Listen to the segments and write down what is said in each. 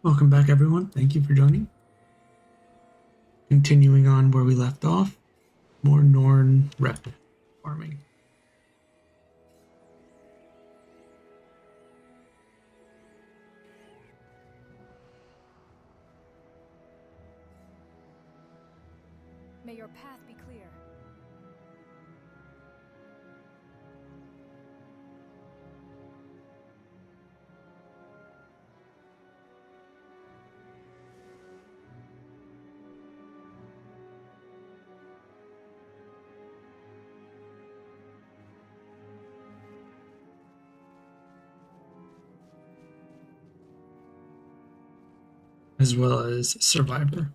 Welcome back, everyone. Thank you for joining. Continuing on where we left off, more Norn Rep farming. May your path be clear. As well as Survivor.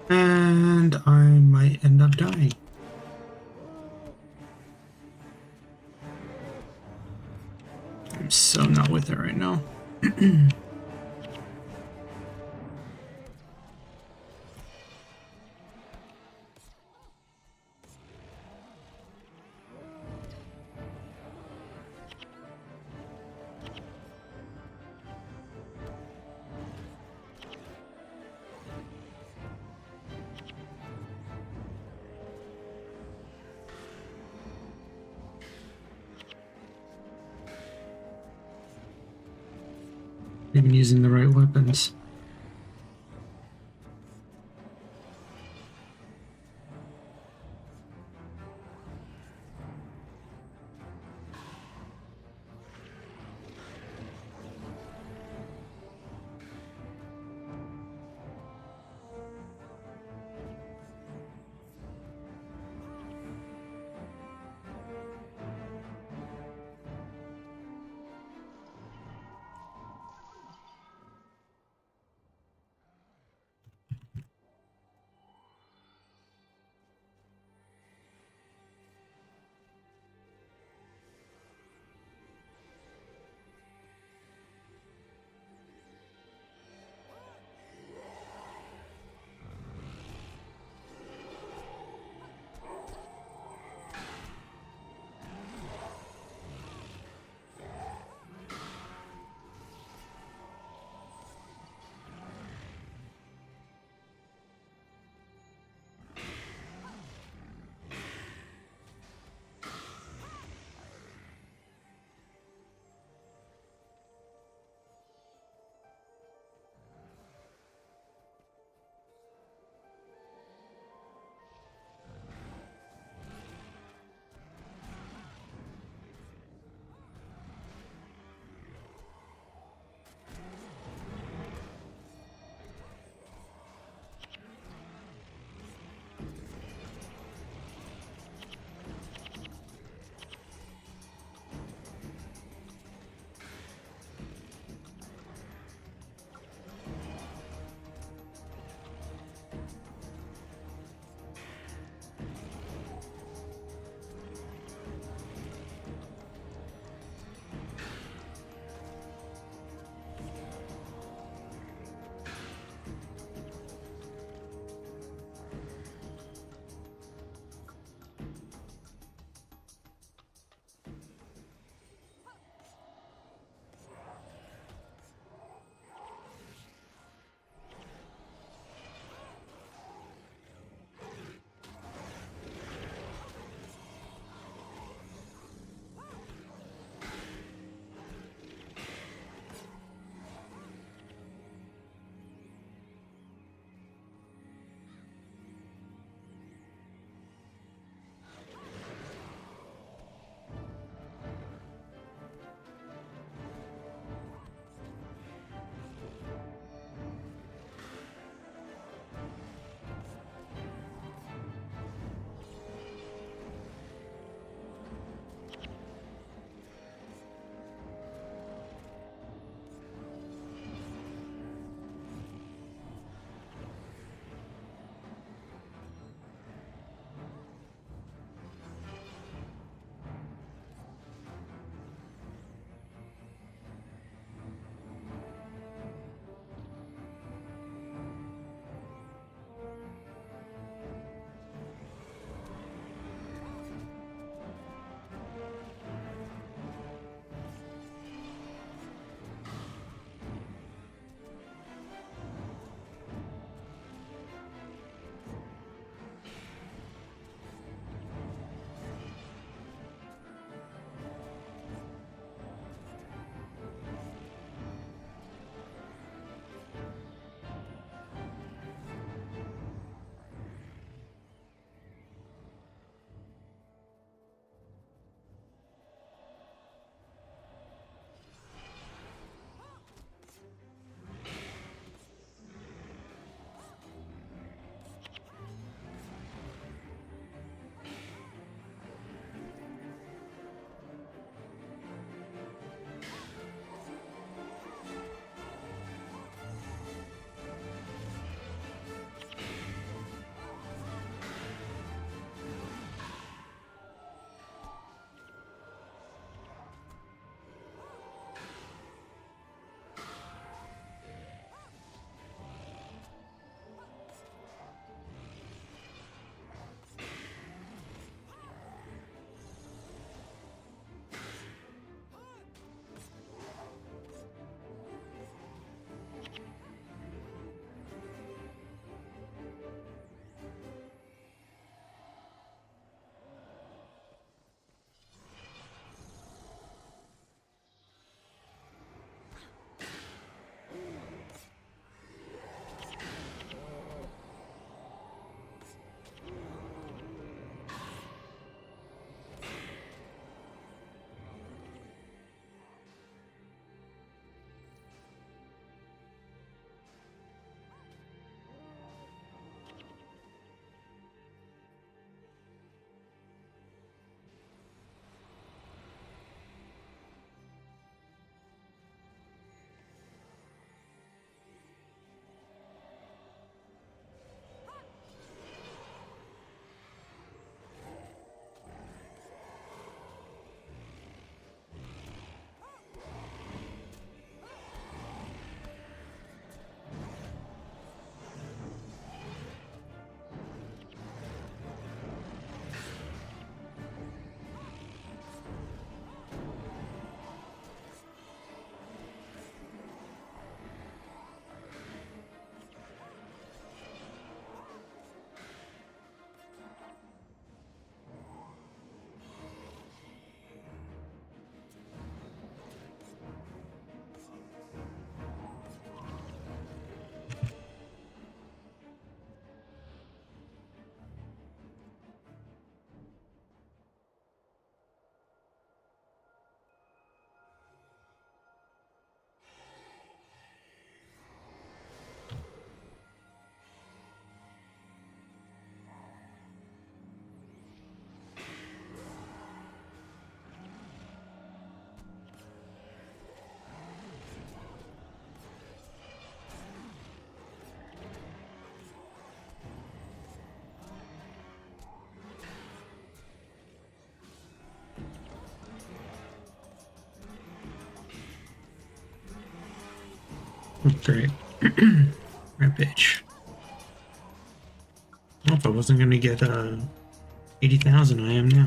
And I might end up dying. I'm so not with it right now. even using the right weapons. Great. Rampage. Well, if I wasn't going to get 80,000, I am now.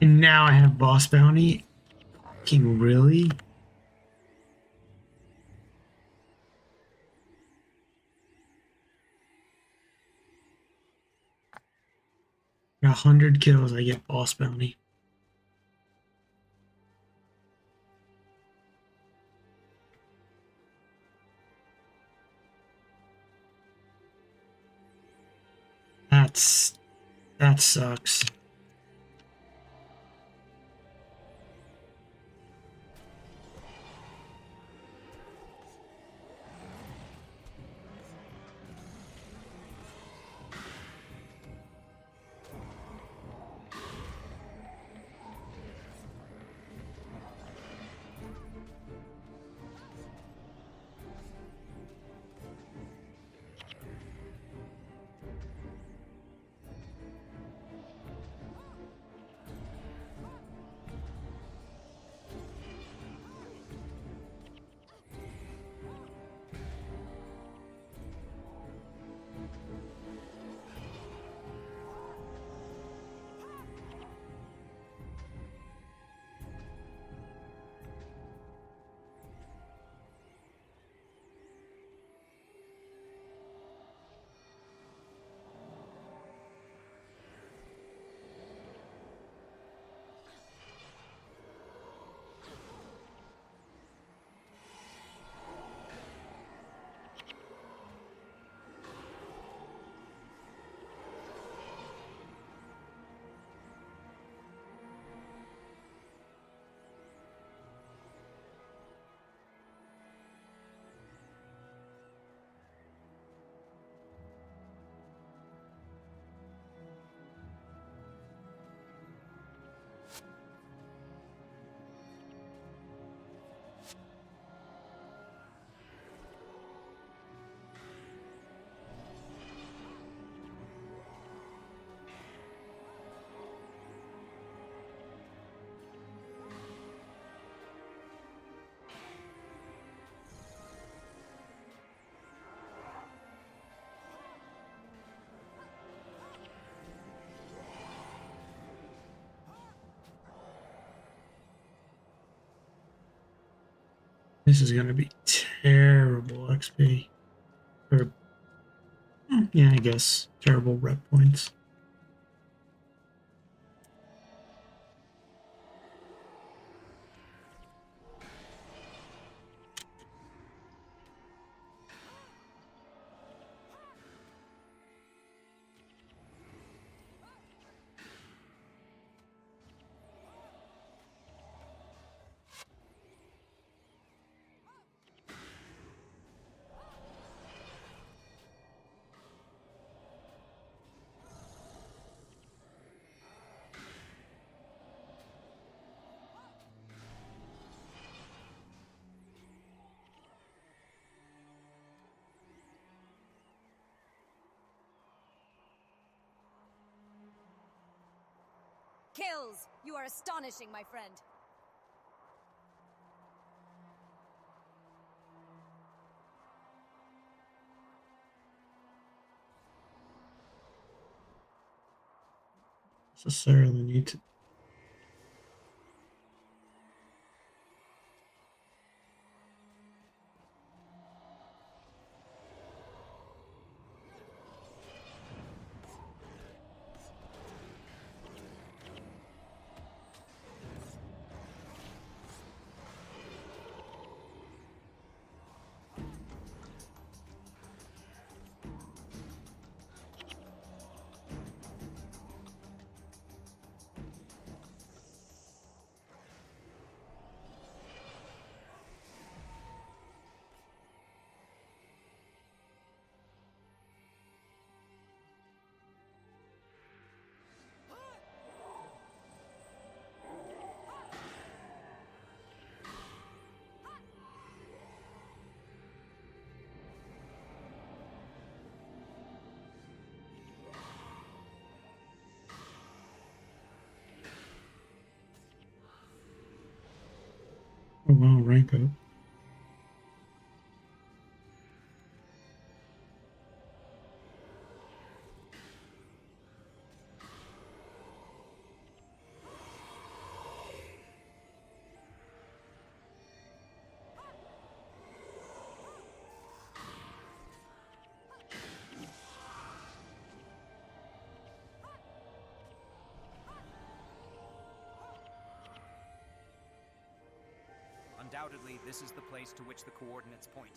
And now I have boss bounty. Fucking really? Got 100 kills, I get boss bounty. That sucks. This is gonna be terrible XP. Or, yeah, I guess terrible rep points. Kills! You are astonishing, my friend. Necessarily need to. Oh wow, rank up. Undoubtedly, this is the place to which the coordinates point.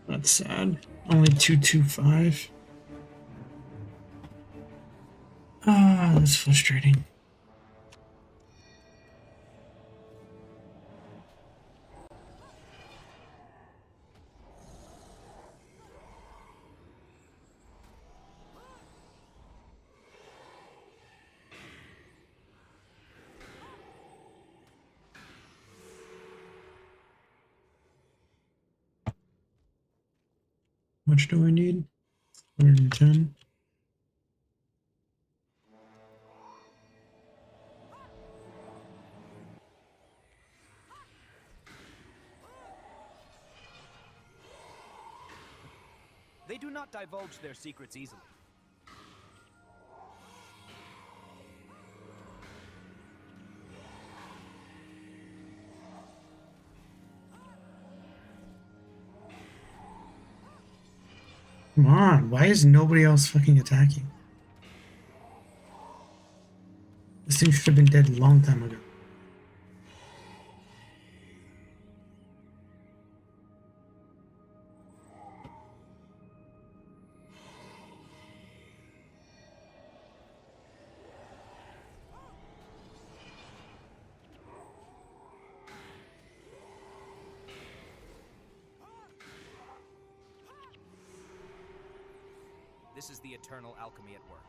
That's sad. Only 225. Ah, that's frustrating. How much do I need? 110. They do not divulge their secrets easily. Come on, why is nobody else fucking attacking? This thing should have been dead a long time ago. This is the eternal alchemy at work.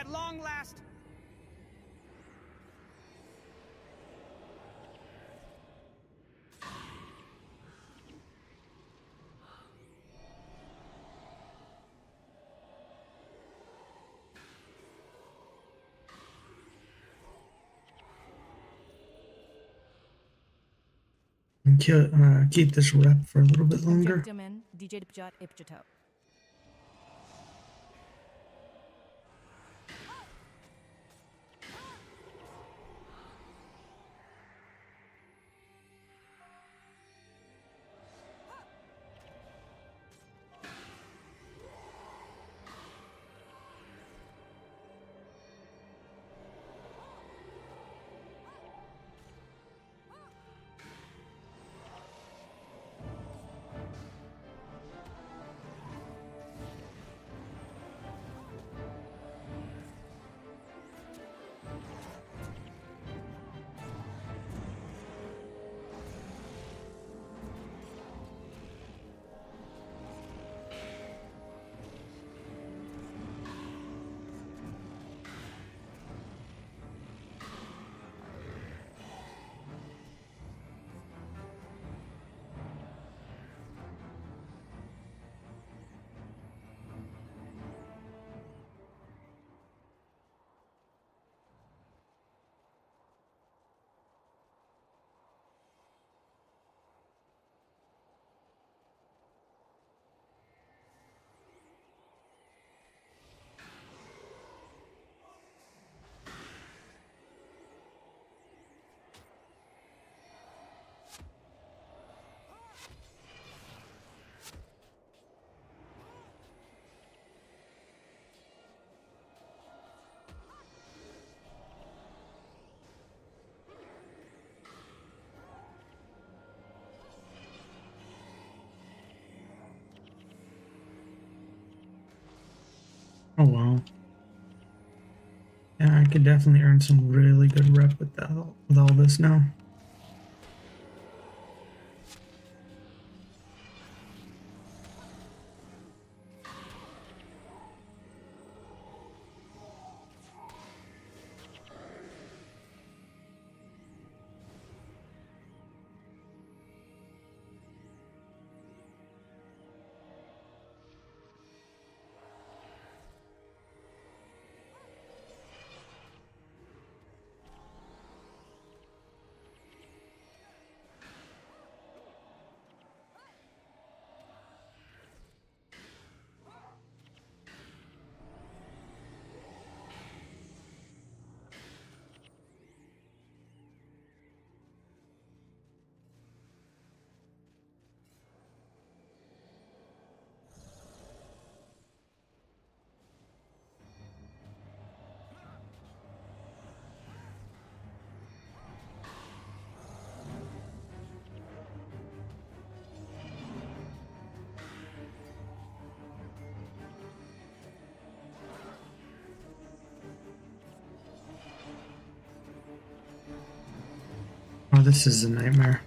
At long last. And keep this rep for a little bit longer. Gentlemen, DJ Dipjot Ipjato. Oh wow. Yeah, I could definitely earn some really good rep with that with all this now. Oh, this is a nightmare.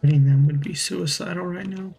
Hitting them would be suicidal right now.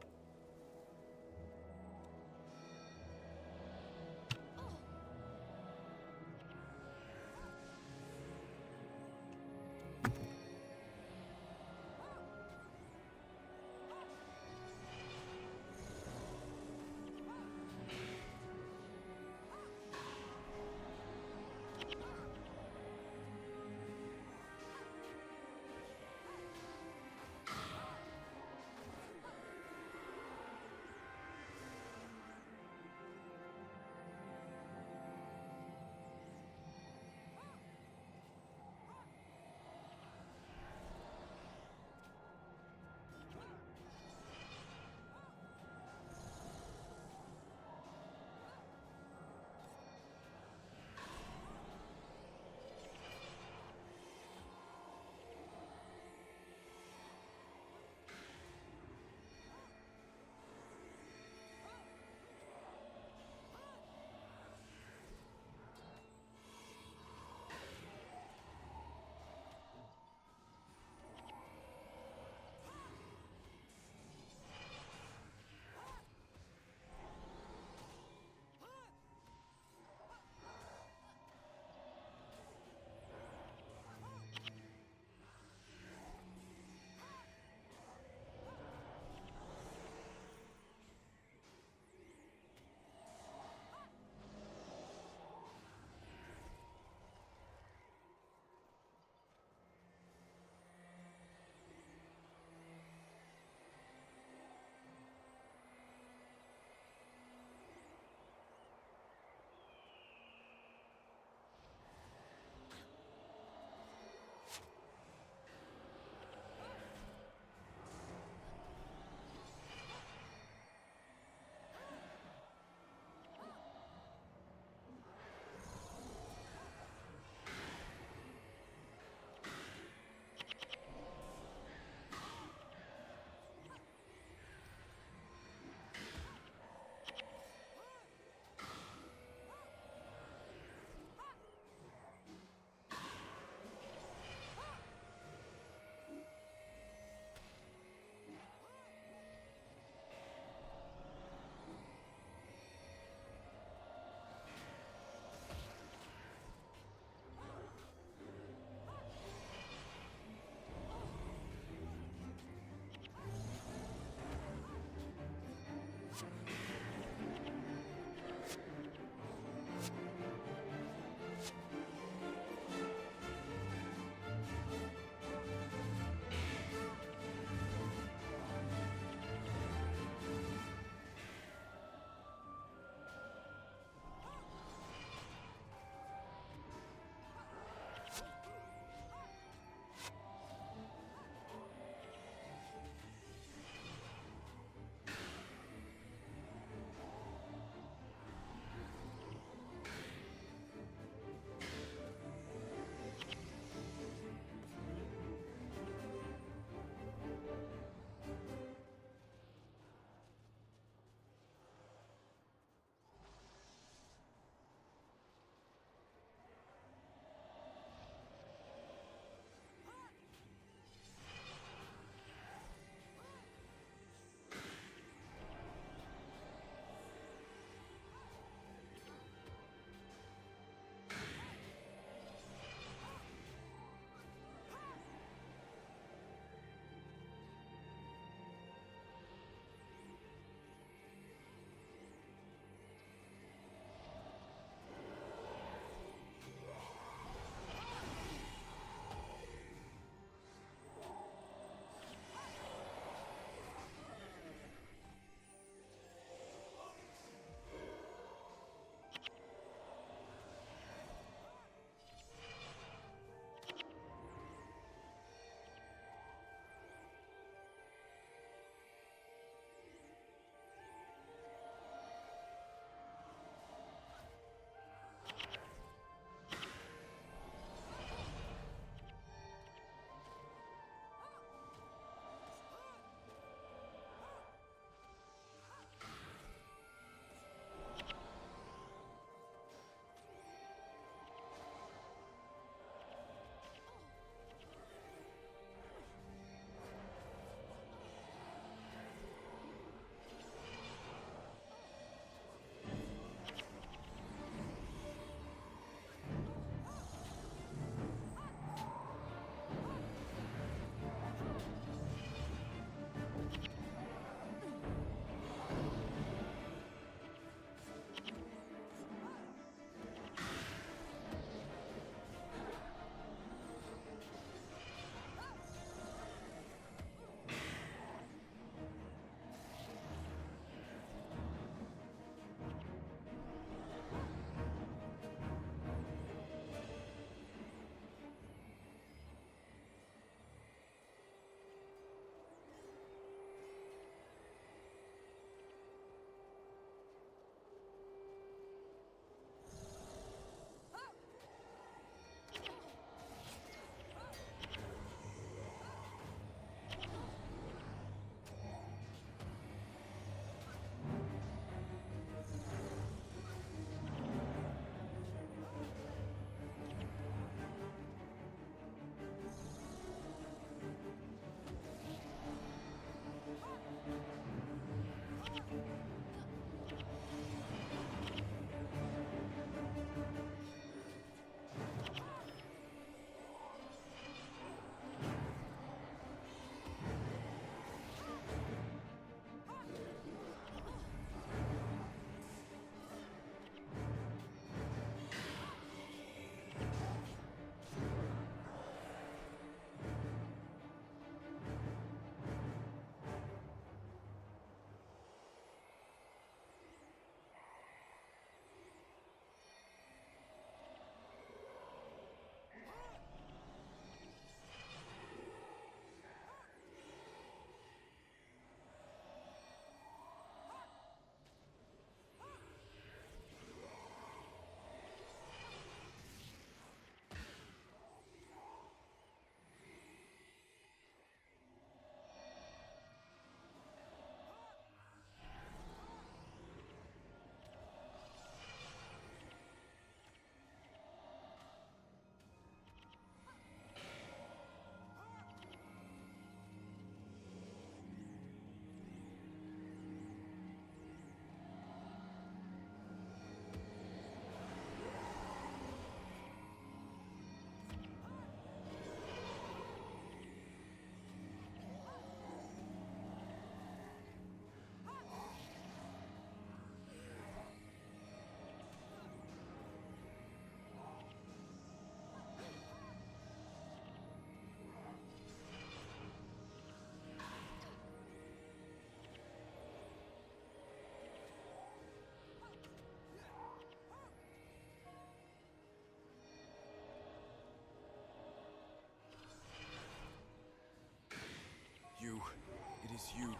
It is you,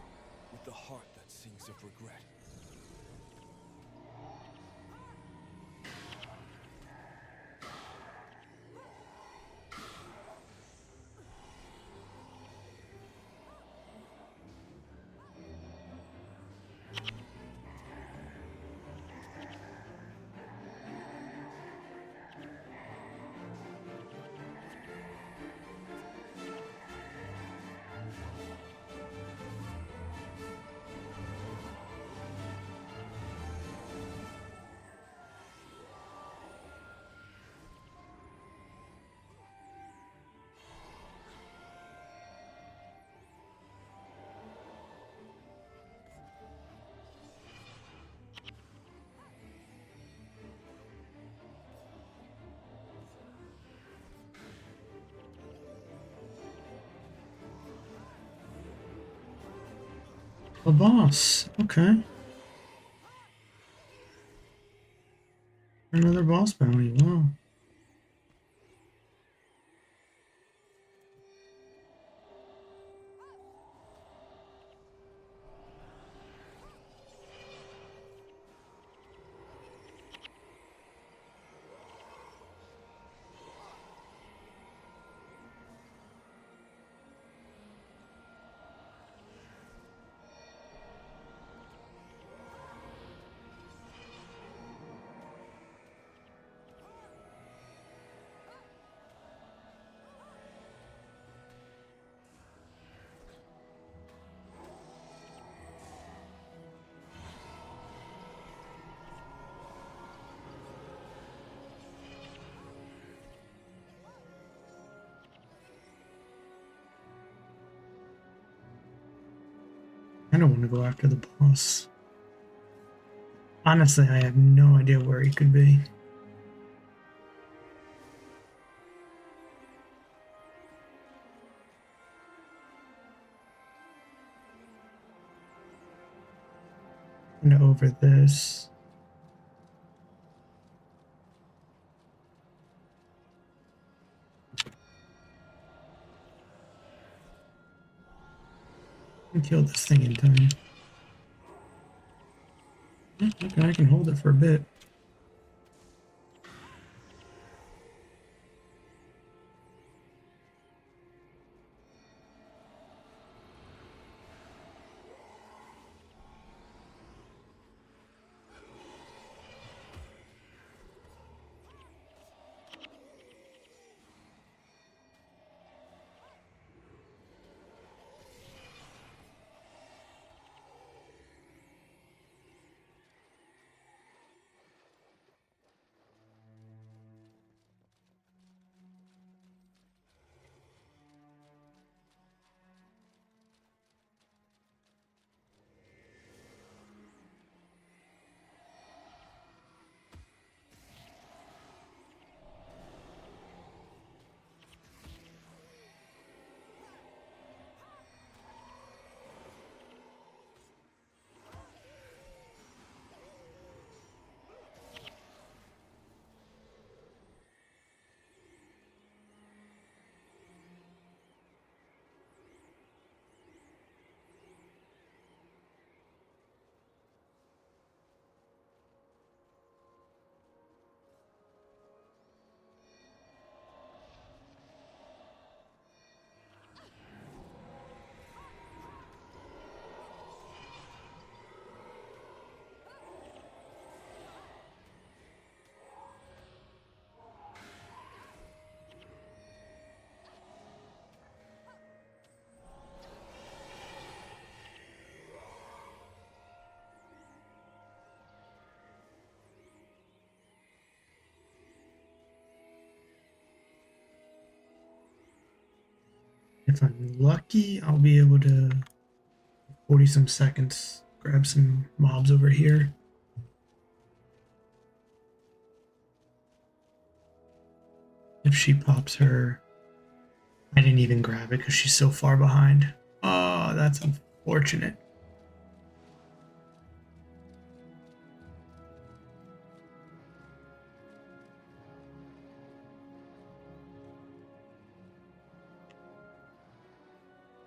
with the heart that sings of regret. A boss. Okay. Another boss bounty. Wow. I don't want to go after the boss. Honestly, I have no idea where he could be. And over this. And kill this thing in time. Okay, I can hold it for a bit. If I'm lucky, I'll be able to 40 some seconds grab some mobs over here. If she pops her, I didn't even grab it because she's so far behind. Oh, that's unfortunate.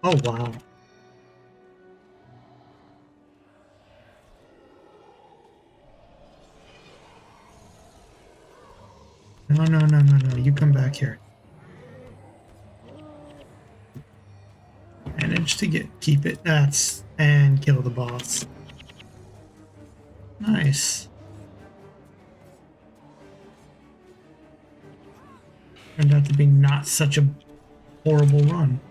Oh, wow. No, no, no, no, no. You come back here. Managed to keep it. And kill the boss. Nice. Turned out to be not such a horrible run.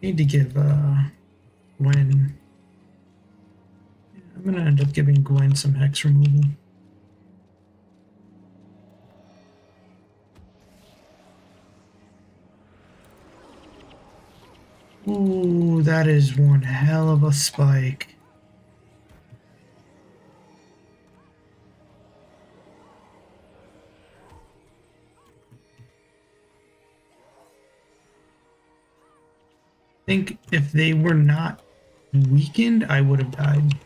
Need to give Gwen. Yeah, I'm gonna end up giving Gwen some hex removal. Ooh, that is one hell of a spike. I think if they were not weakened, I would have died.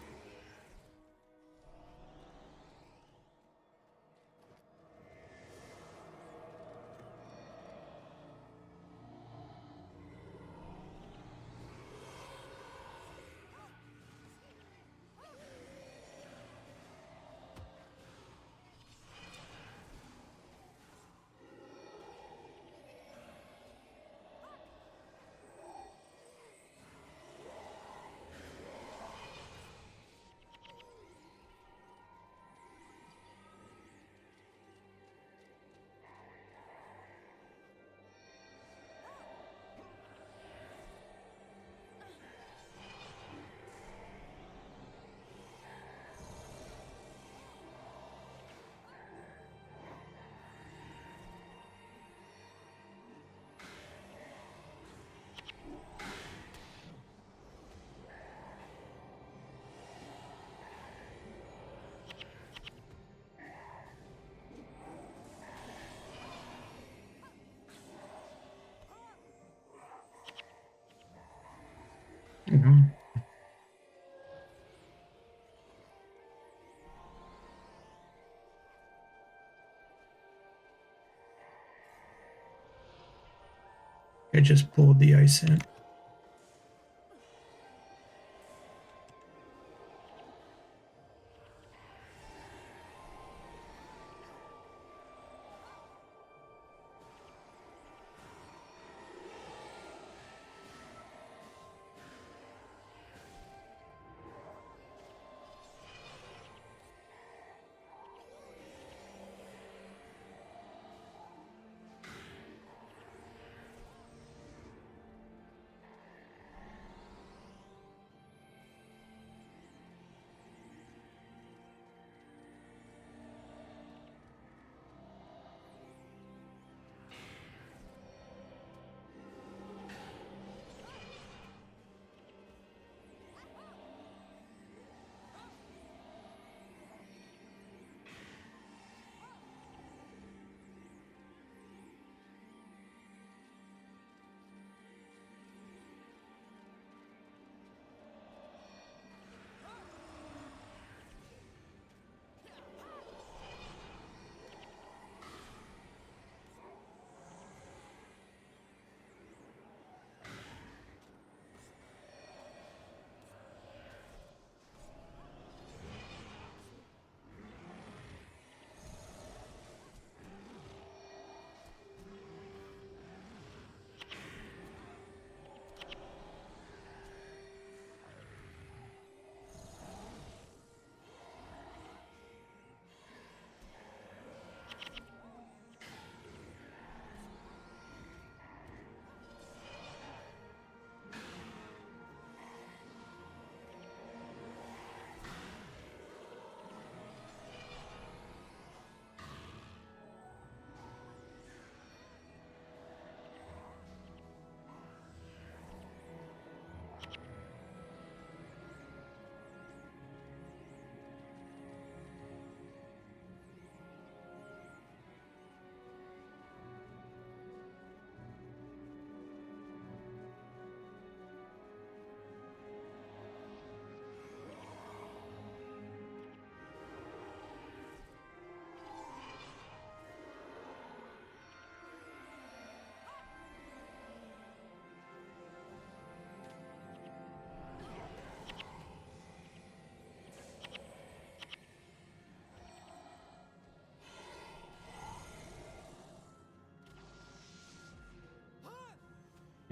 Mhm. I just pulled the ice in.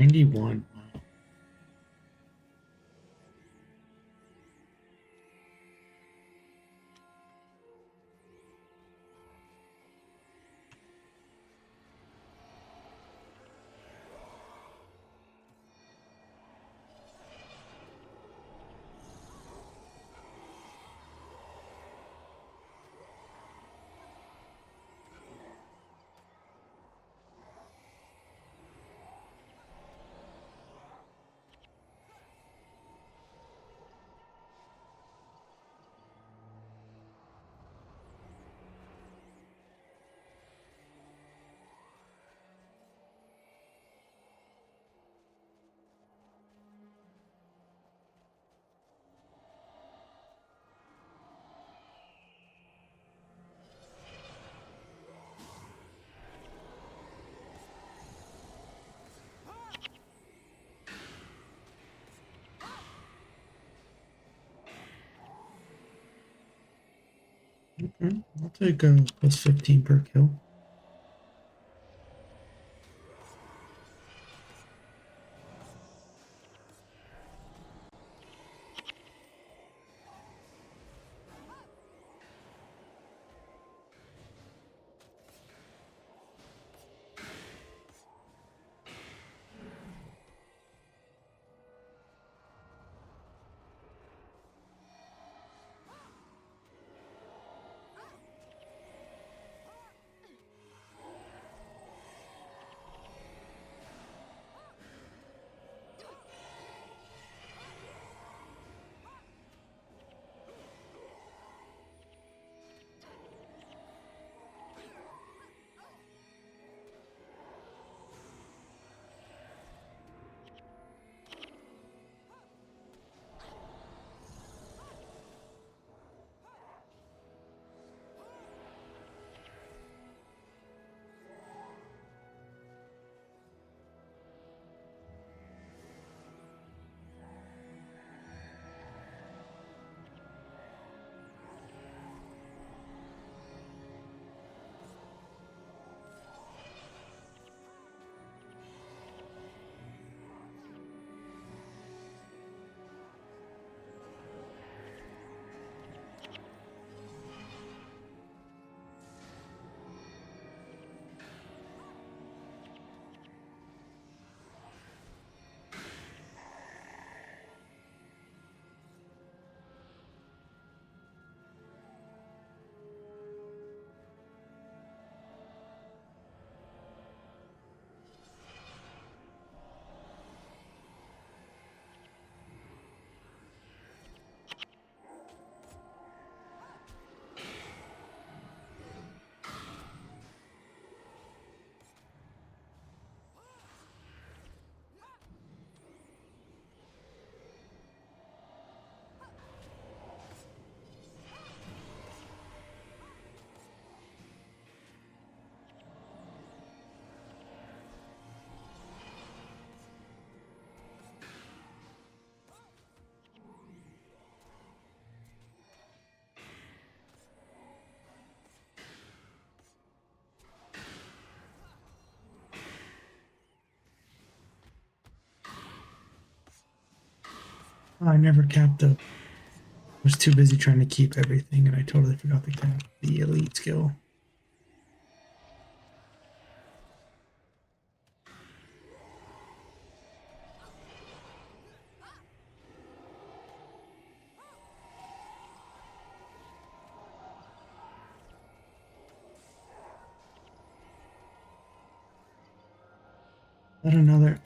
91. Wow. Okay, I'll take plus 15 per kill. I never capped up. I was too busy trying to keep everything, and I totally forgot to cap the elite skill. That another.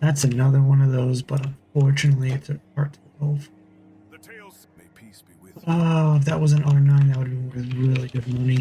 That's another one of those, but unfortunately, it's a part 12. The tales may peace be with you. Oh, if that was an R9, that would have been worth really good money.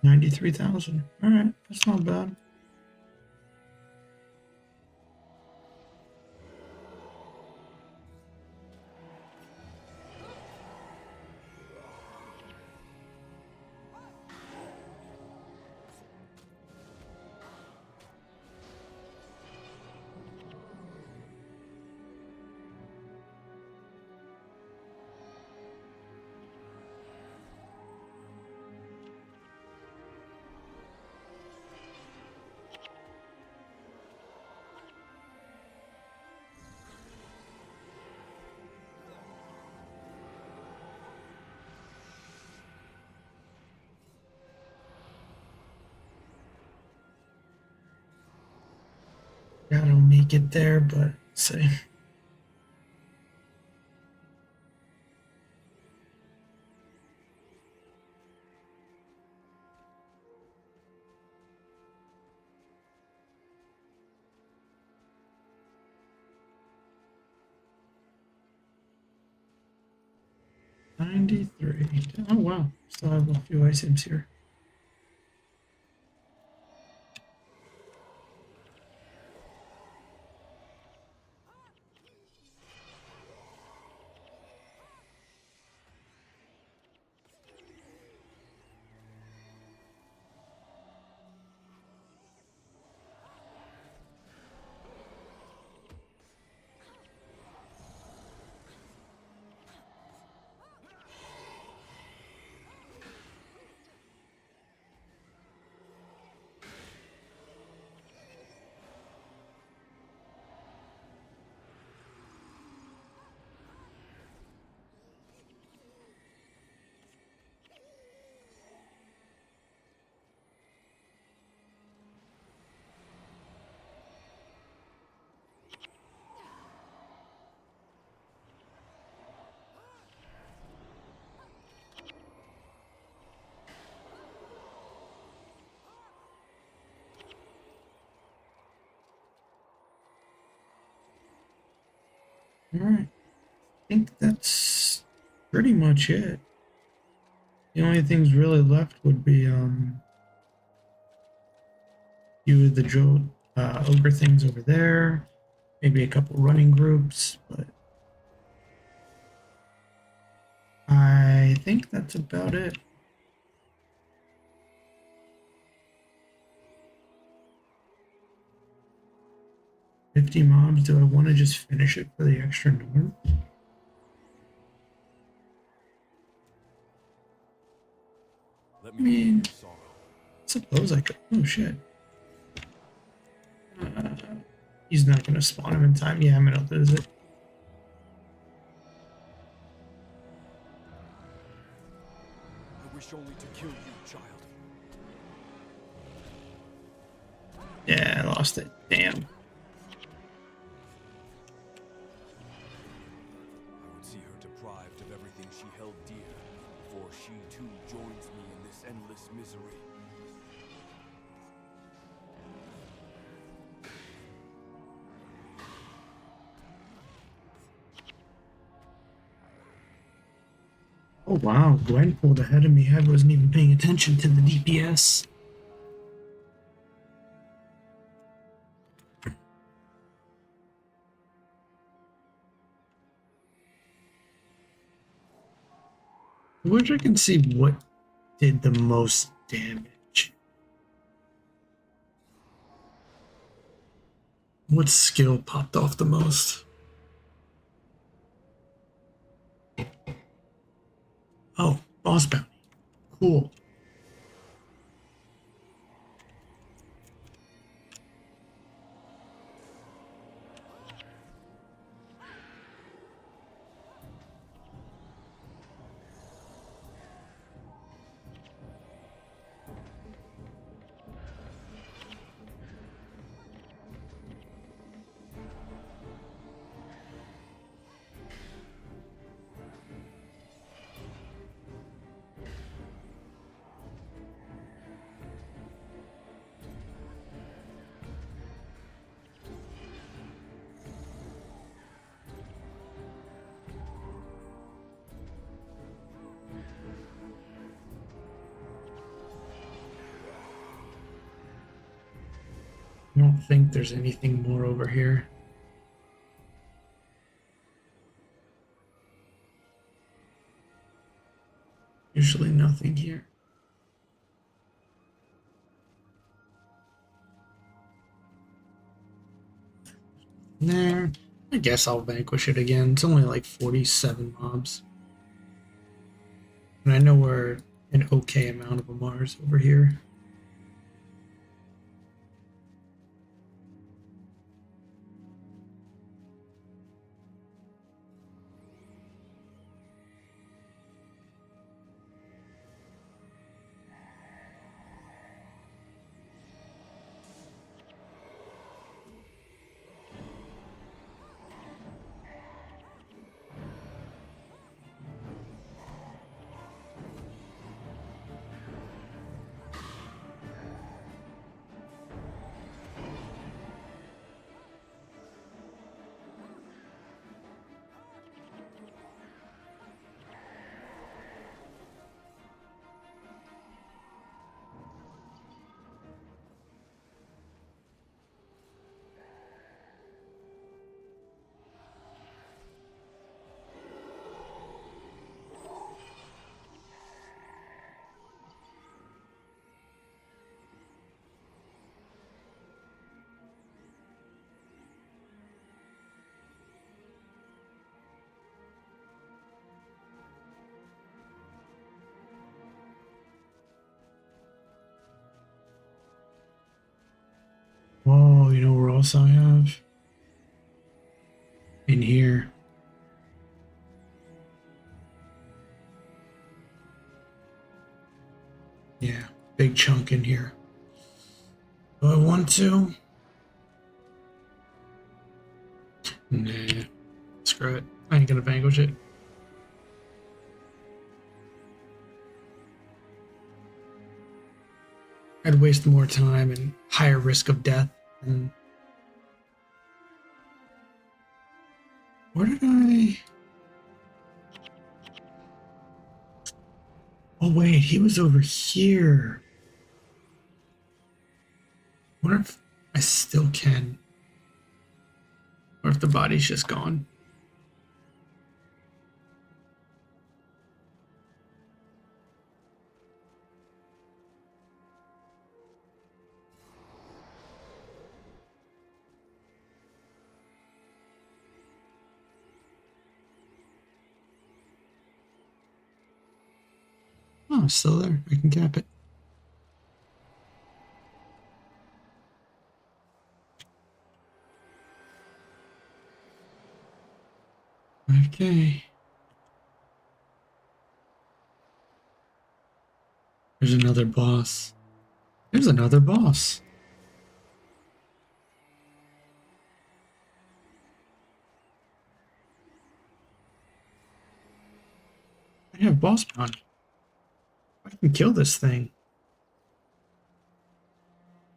93,000. All right, that's not bad. Gotta make it there, but let's see. $93. Oh wow, still have a few items here. All right, I think that's pretty much it. The only things really left would be few of the ogre things over there, maybe a couple running groups, but I think that's about it. $50 mobs. Do I want to just finish it for the extra Norn? Let I mean, me sorrow. suppose I could. Oh shit. He's not going to spawn him in time. Yeah, I'm going to lose it. I wish only to kill you, child. Yeah, I lost it. Damn. I would see her deprived of everything she held dear, before she too joins me in this endless misery. Oh wow, Gwen pulled ahead of me. I wasn't even paying attention to the DPS. I wish I can see what did the most damage. What skill popped off the most? Oh, boss bounty. Cool. don't think there's anything more over here. Usually nothing here. There. I guess I'll vanquish it again. It's only like 47 mobs. And I know we're an okay amount of Amars over here. Whoa, you know where else I have? In here. Yeah, big chunk in here. Do I want to? Nah, screw it. I ain't gonna vanquish it. I'd waste more time and higher risk of death. And where did I? Oh wait, he was over here. What if I still can? Or if the body's just gone? Oh, it's still there. I can cap it. Okay. There's another boss. There's another boss. I have boss bounty. I can kill this thing.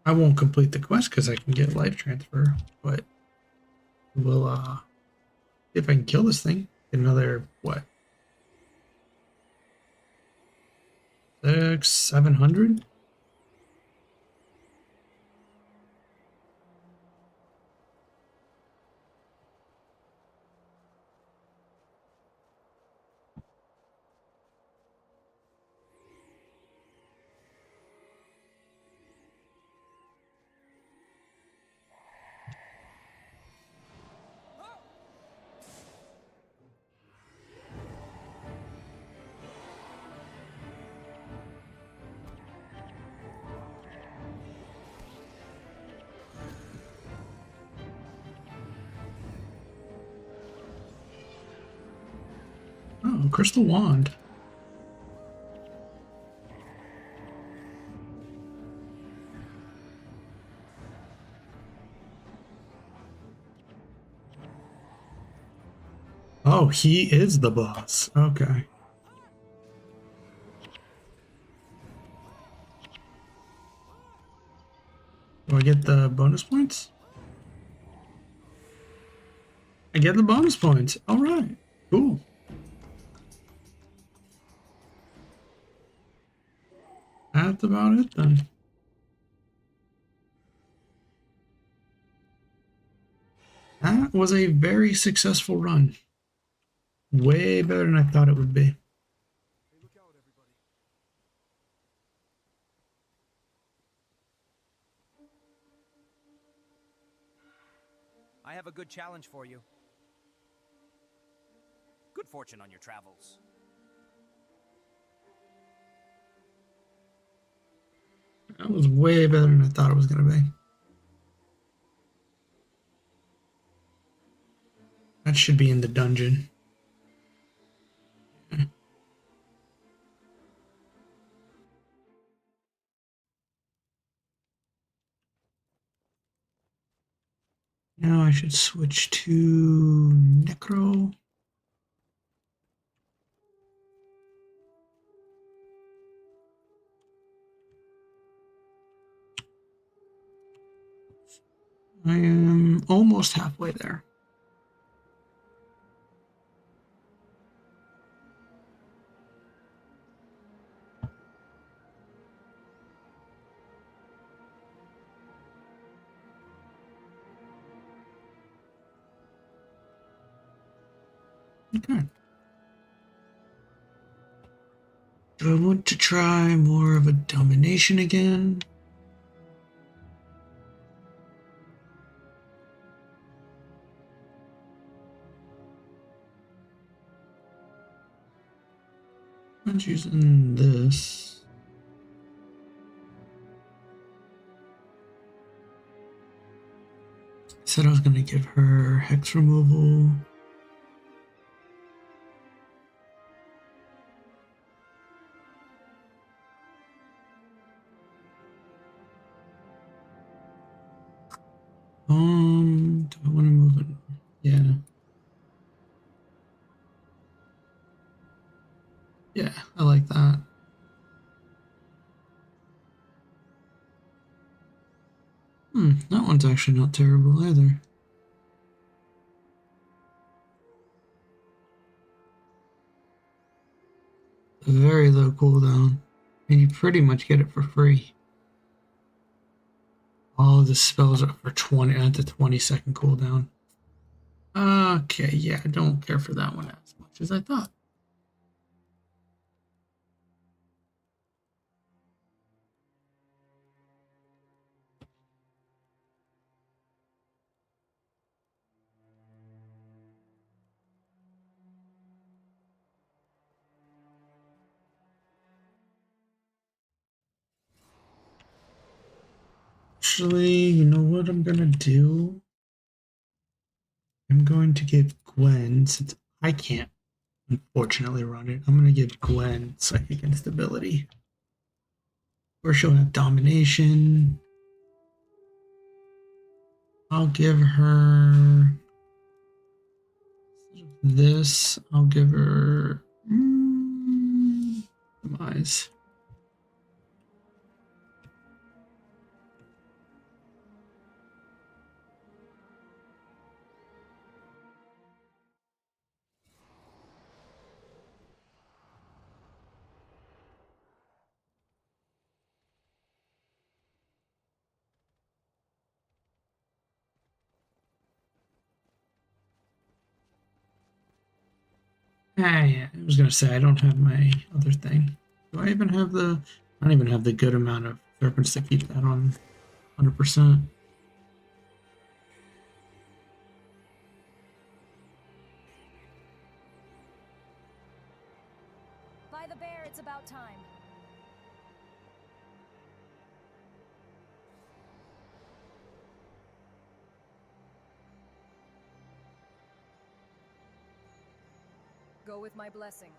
I won't complete the quest because I can get life transfer, but we'll see if I can kill this thing. Get another what? 700? Oh, crystal wand. Oh, he is the boss. Okay. Do I get the bonus points? I get the bonus points. All right. Cool. That's about it then. That was a very successful run. Way better than I thought it would be. Hey, look out, everybody. I have a good challenge for you. Good fortune on your travels. That was way better than I thought it was going to be. That should be in the dungeon. Now I should switch to Necro. I am almost halfway there. Okay. Do I want to try more of a domination again? I'm using this. I said I was going to give her hex removal. Do I want to move it? Yeah. Yeah, I like that. That one's actually not terrible either. A very low cooldown. And you pretty much get it for free. All the spells are for 20 at the 20-second cooldown. Okay, yeah, I don't care for that one as much as I thought. Actually, you know what I'm gonna do? I'm going to give Gwen, since I can't unfortunately run it, I'm gonna give Gwen Psychic Instability. Or she'll have Domination. I'll give her this. I'll give her Demise. Ah, yeah, I was gonna say I don't have my other thing. Do I even have the? I don't even have the good amount of serpents to keep that on 100%. By the bear, it's about time. Go with my blessing.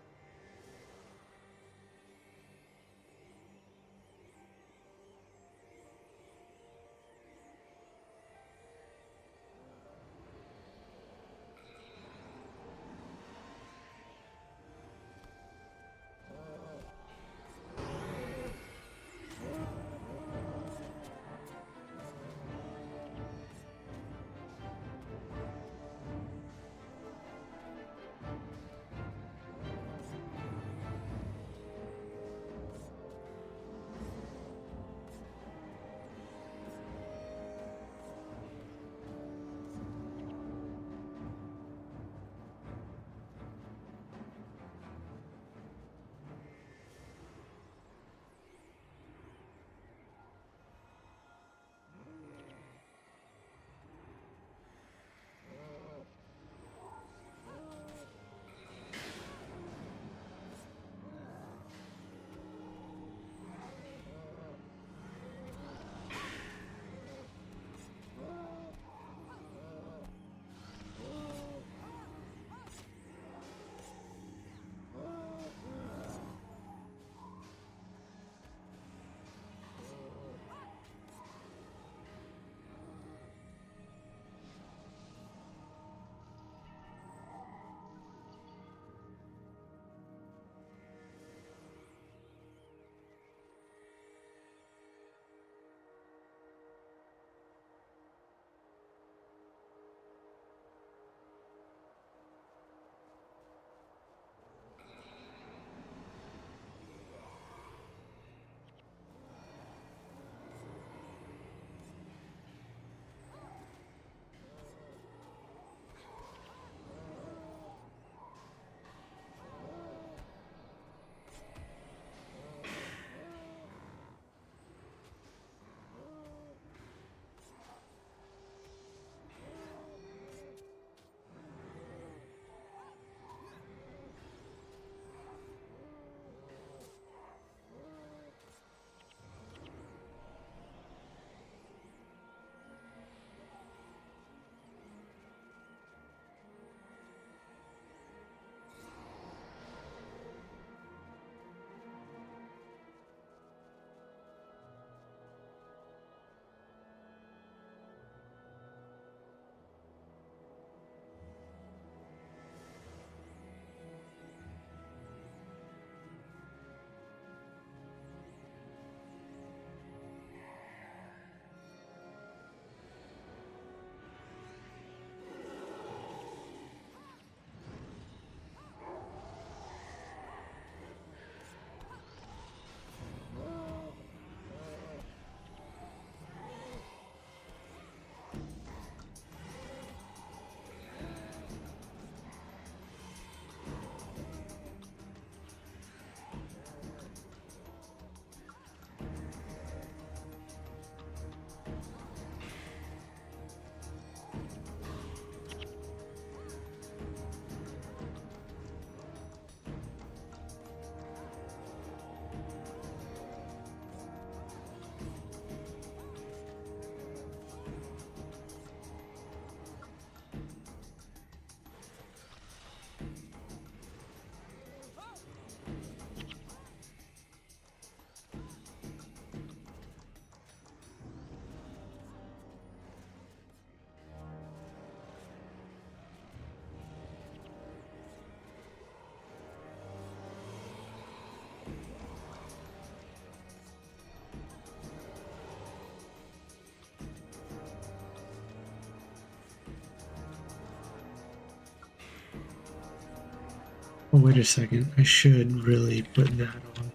Oh, wait a second. I should really put that on.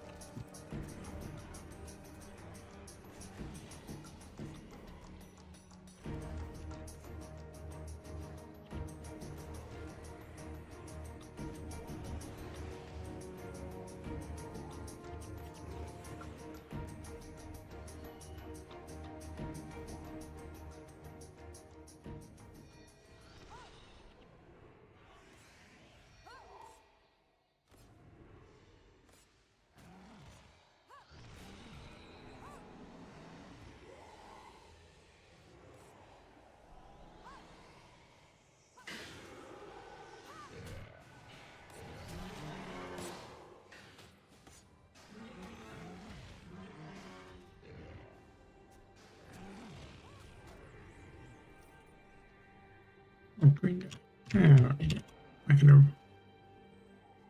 Oh, green. I don't need it. I'm not gonna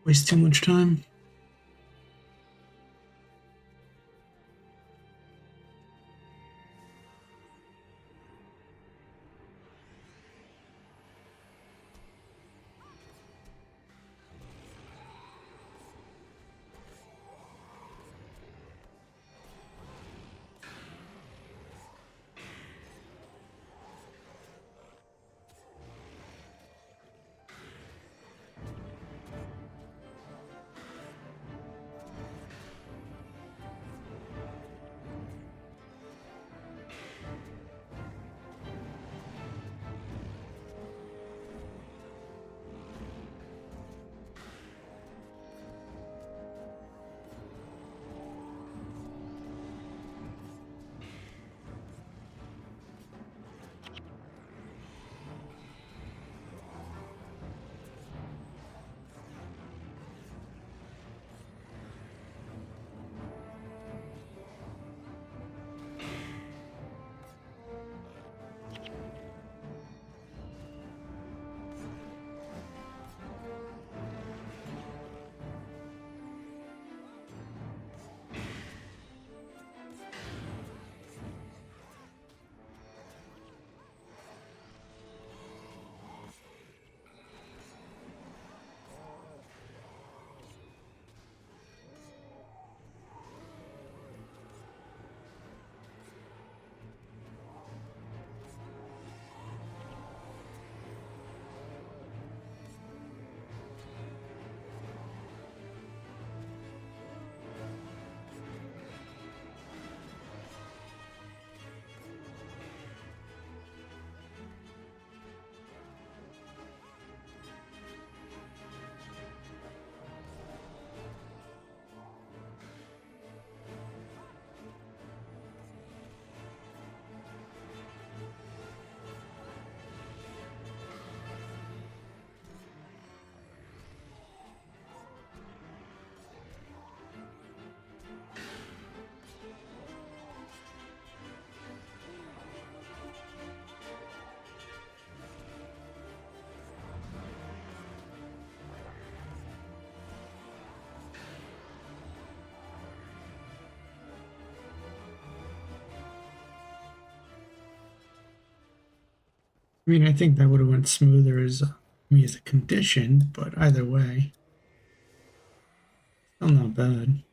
waste too much time. I mean, I think that would have went smoother as me as a condition, but either way, still not bad.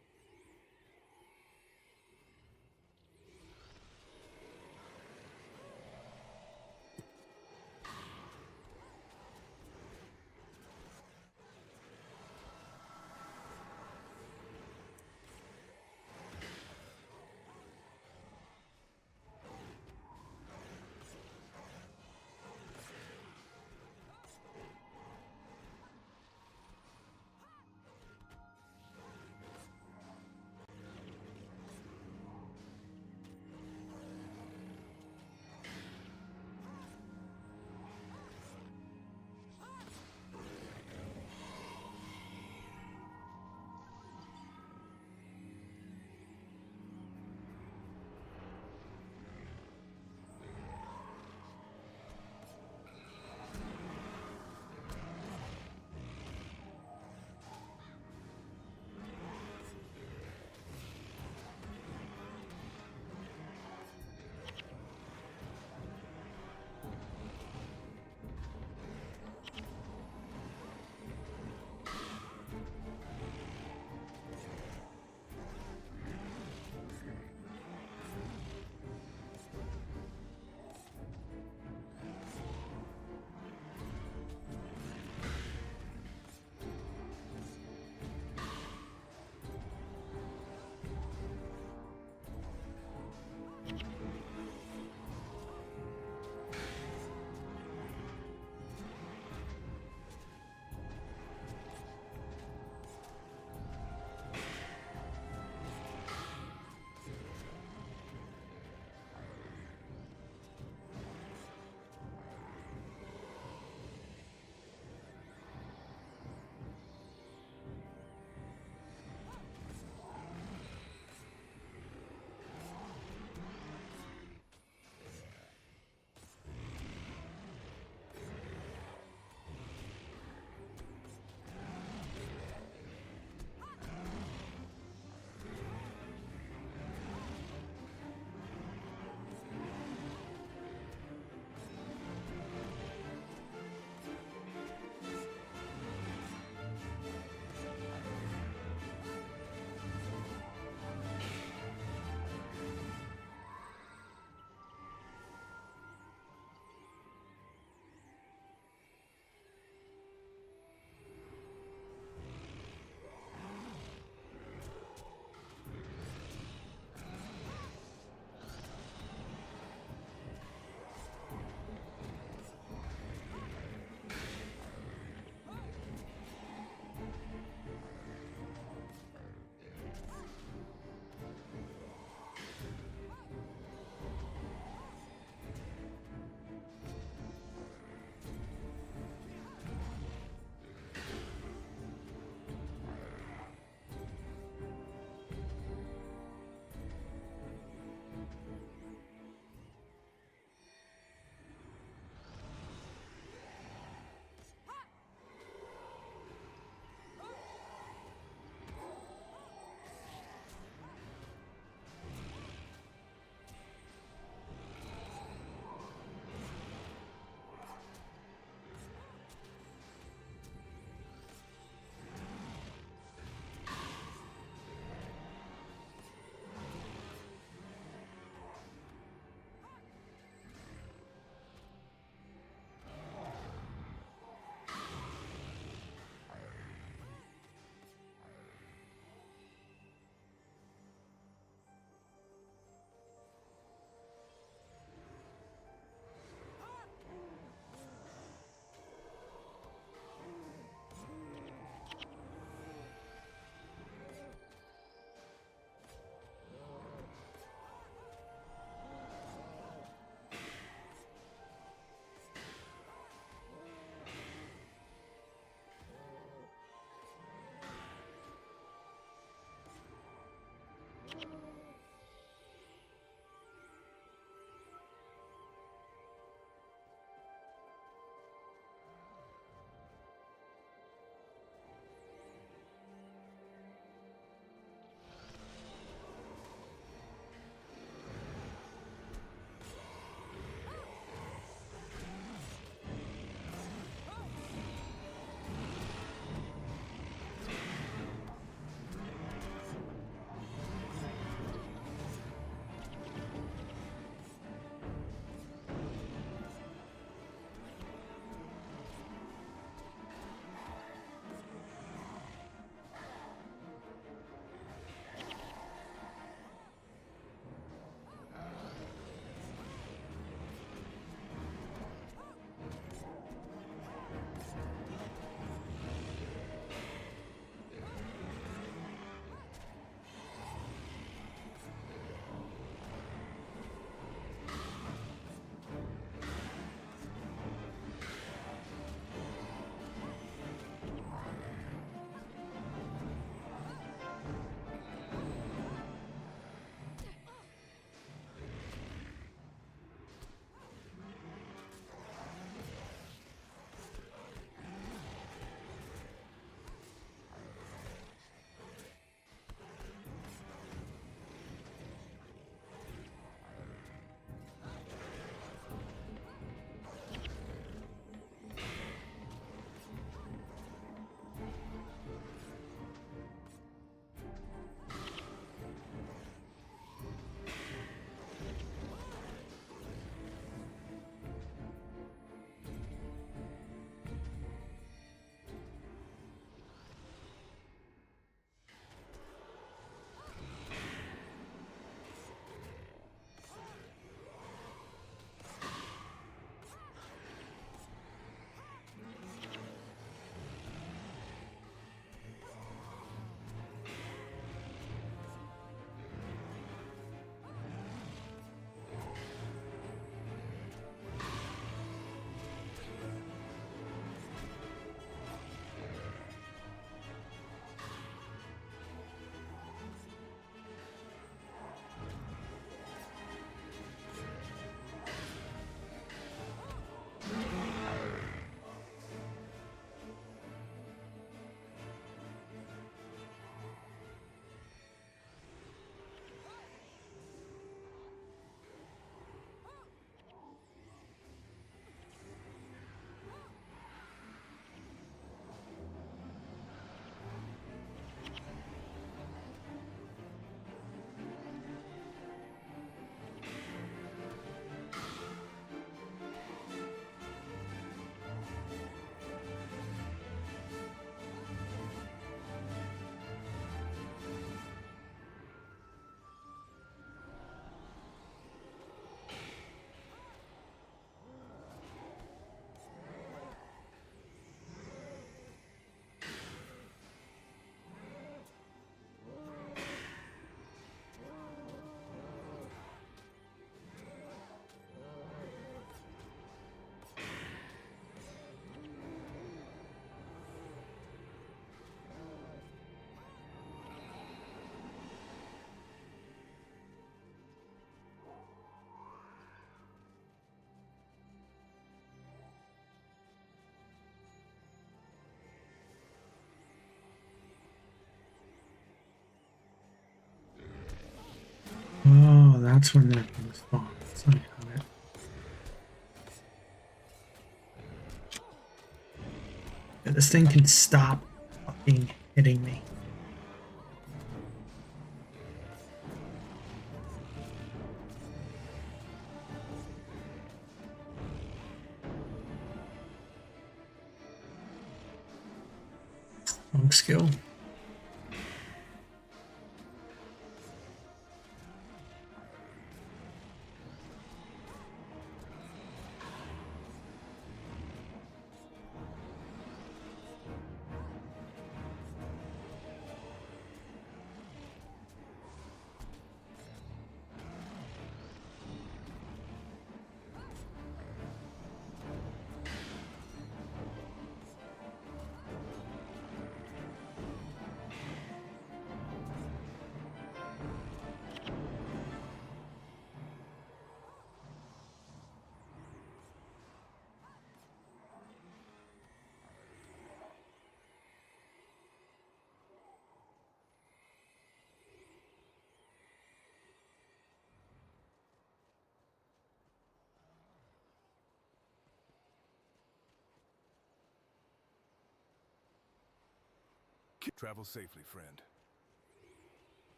that's when that thing spawns. I got it. Yeah, this thing can stop fucking hitting me. Wrong skill. Travel safely, friend.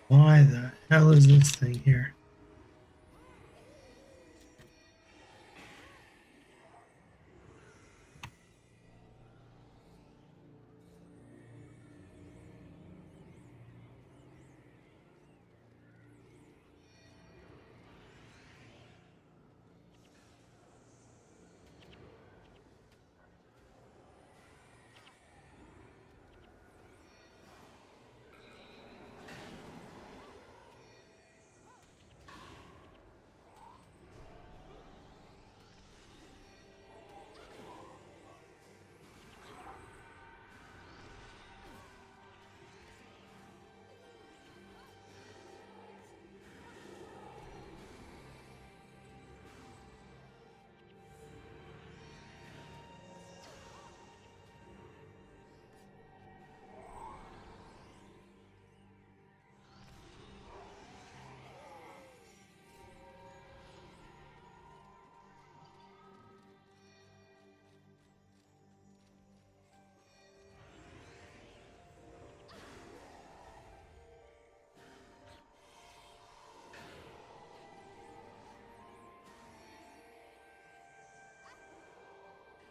Why the hell is this thing here?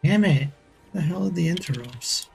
Damn it. The hell are the interrupts?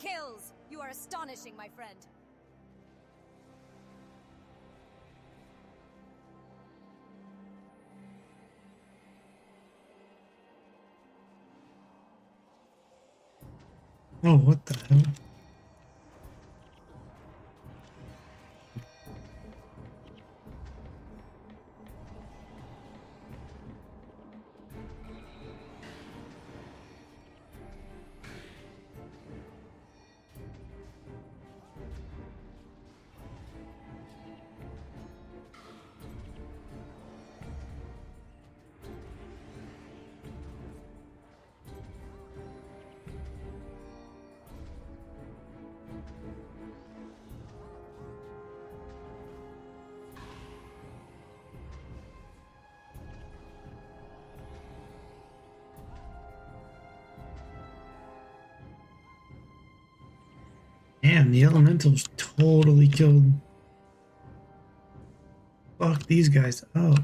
Kills! You are astonishing, my friend. Oh, what the hell? Damn, the elementals totally killed. Fuck these guys up.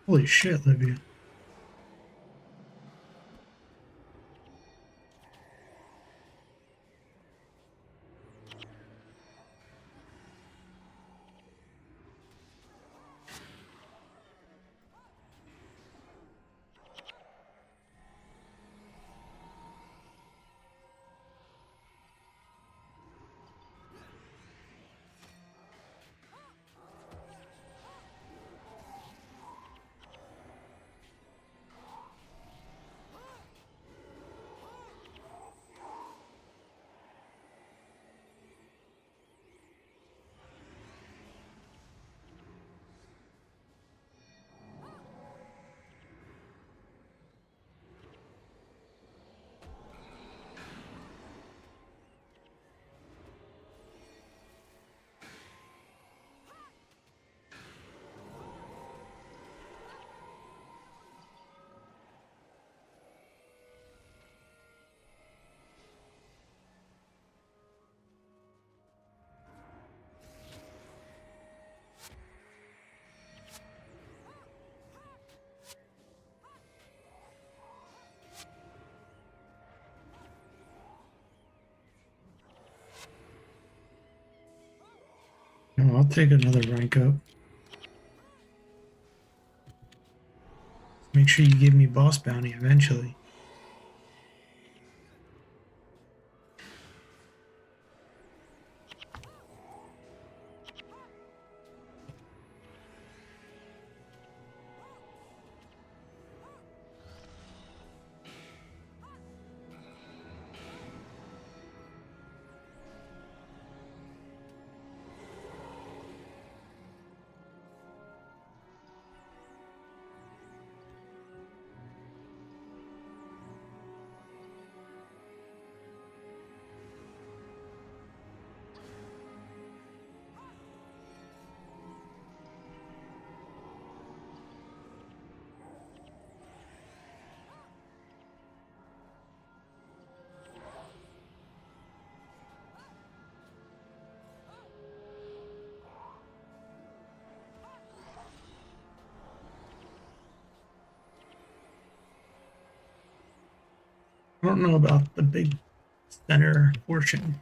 Holy shit, Libya. I'll take another rank up. Make sure you give me boss bounty eventually. I don't know about the big center portion.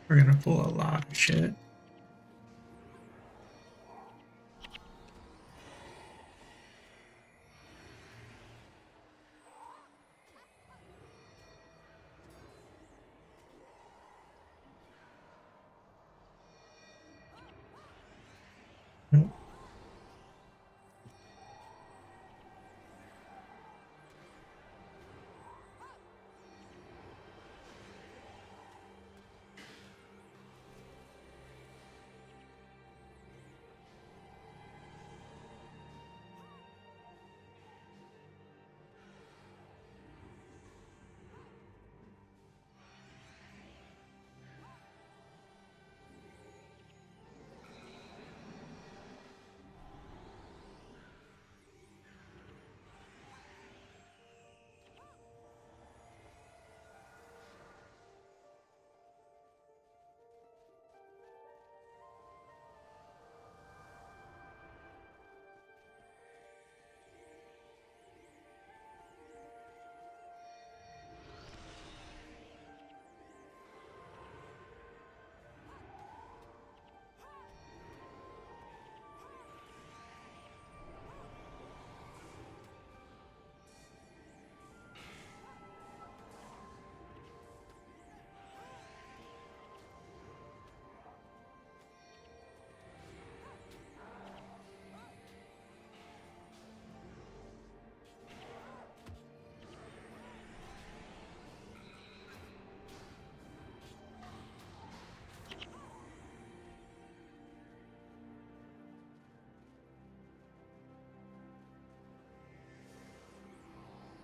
We're gonna pull a lot of shit. Nope.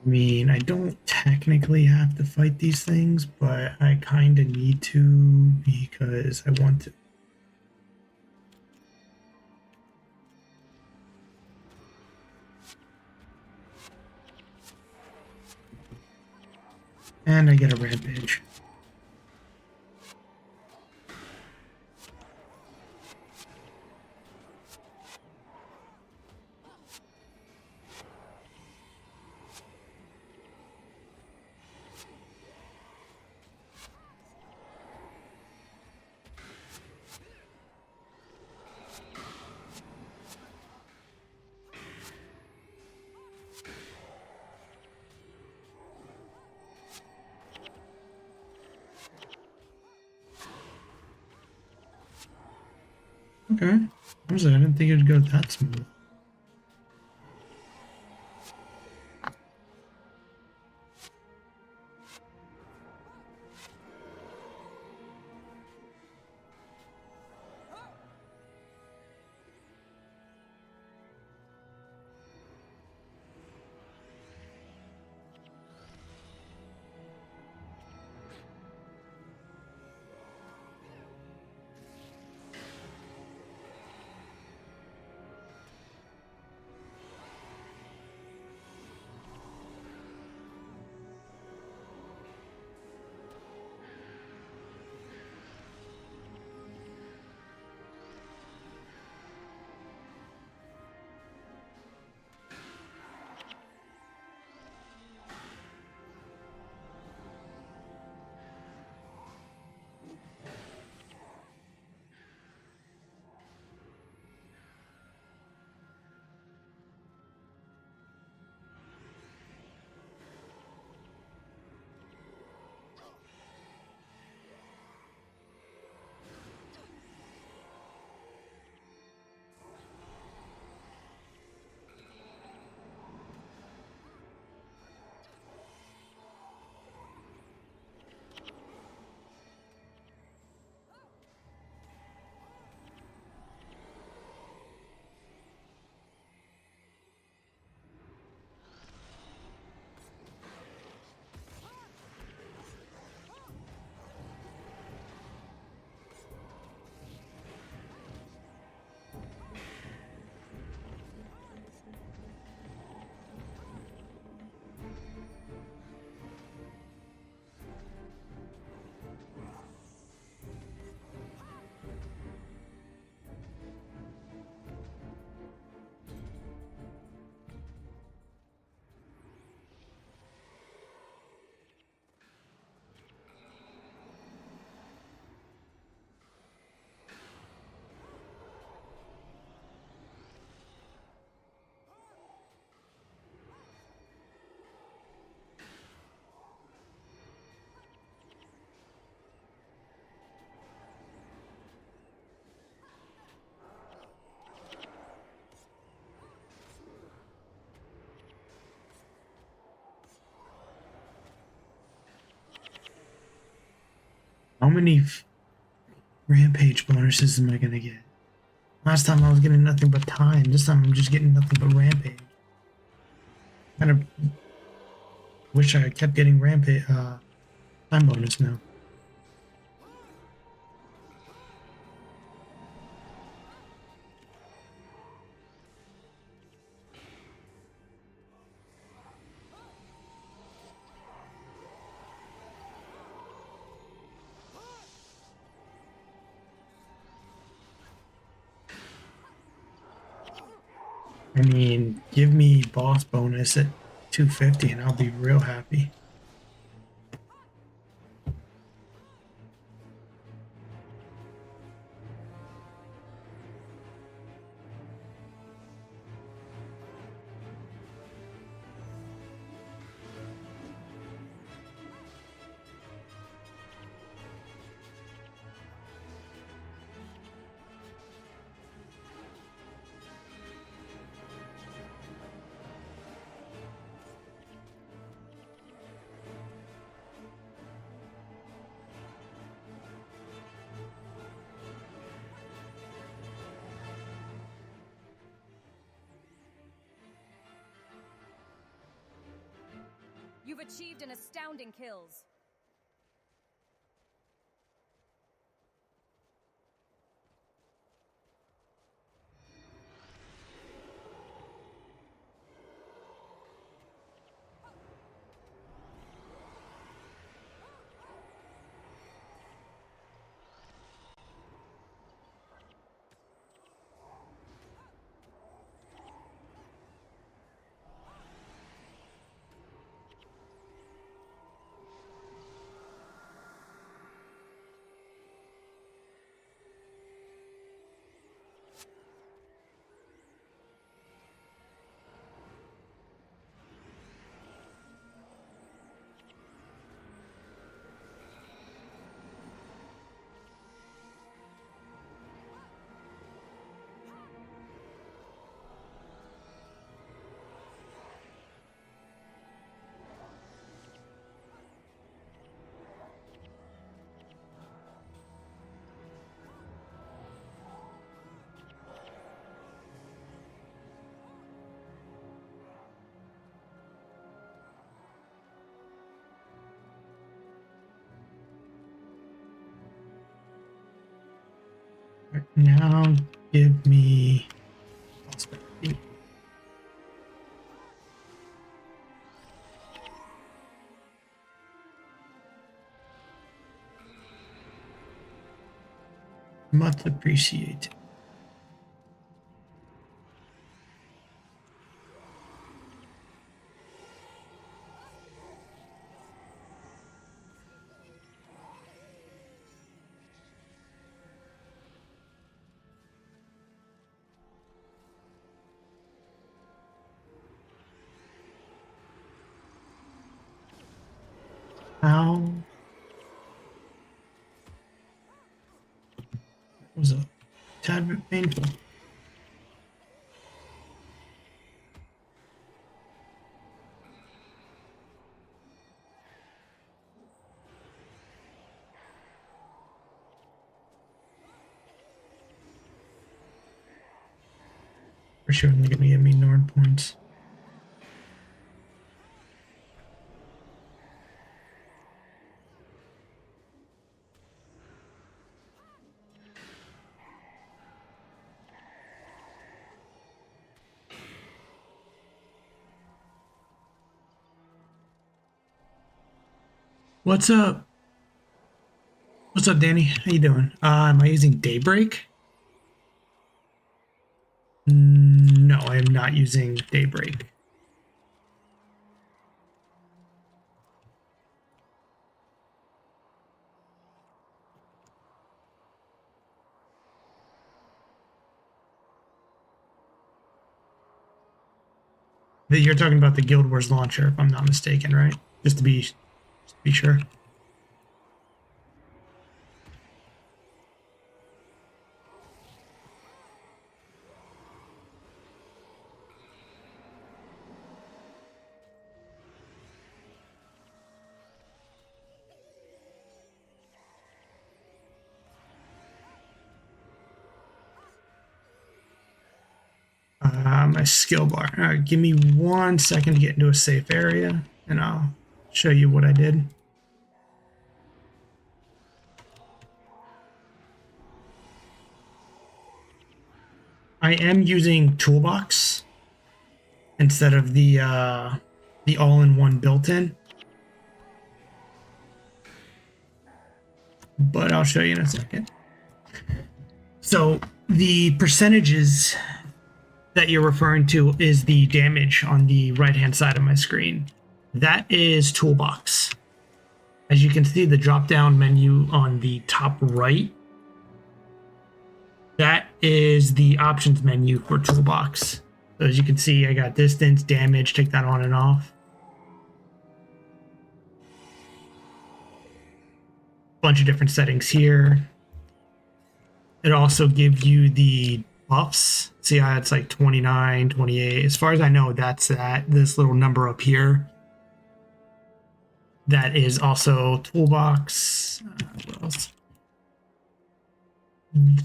I mean, I don't technically have to fight these things, but I kind of need to because I want to. And I get a rampage. Okay. Honestly, I didn't think it'd go that smooth. many rampage bonuses am I gonna get? Last time I was getting nothing but time. This time I'm just getting nothing but rampage. Kind of wish I kept getting rampage time bonus now. I mean, give me boss bonus at 250 and I'll be real happy. You've achieved an astounding kills. Right, now give me prosperity. Much appreciated. How was a tad bit painful. For sure, only gonna give me Norn points. What's up? What's up, Danny? How you doing? Am I using Daybreak? No, I am not using Daybreak. You're talking about the Guild Wars launcher, if I'm not mistaken, right? Just to be sure. My skill bar. All right, give me 1 second to get into a safe area, and I'll show you what I did. I am using Toolbox instead of the all-in-one built-in, but I'll show you in a second. So the percentages that you're referring to is the damage on the right-hand side of my screen. That is Toolbox. As you can see, the drop-down menu on the top right, that is the options menu for Toolbox. So as you can see, I got distance, damage, take that on and off. Bunch of different settings here. It also gives you the buffs. See how it's like 29, 28. As far as I know, that's this little number up here. That is also Toolbox. What else?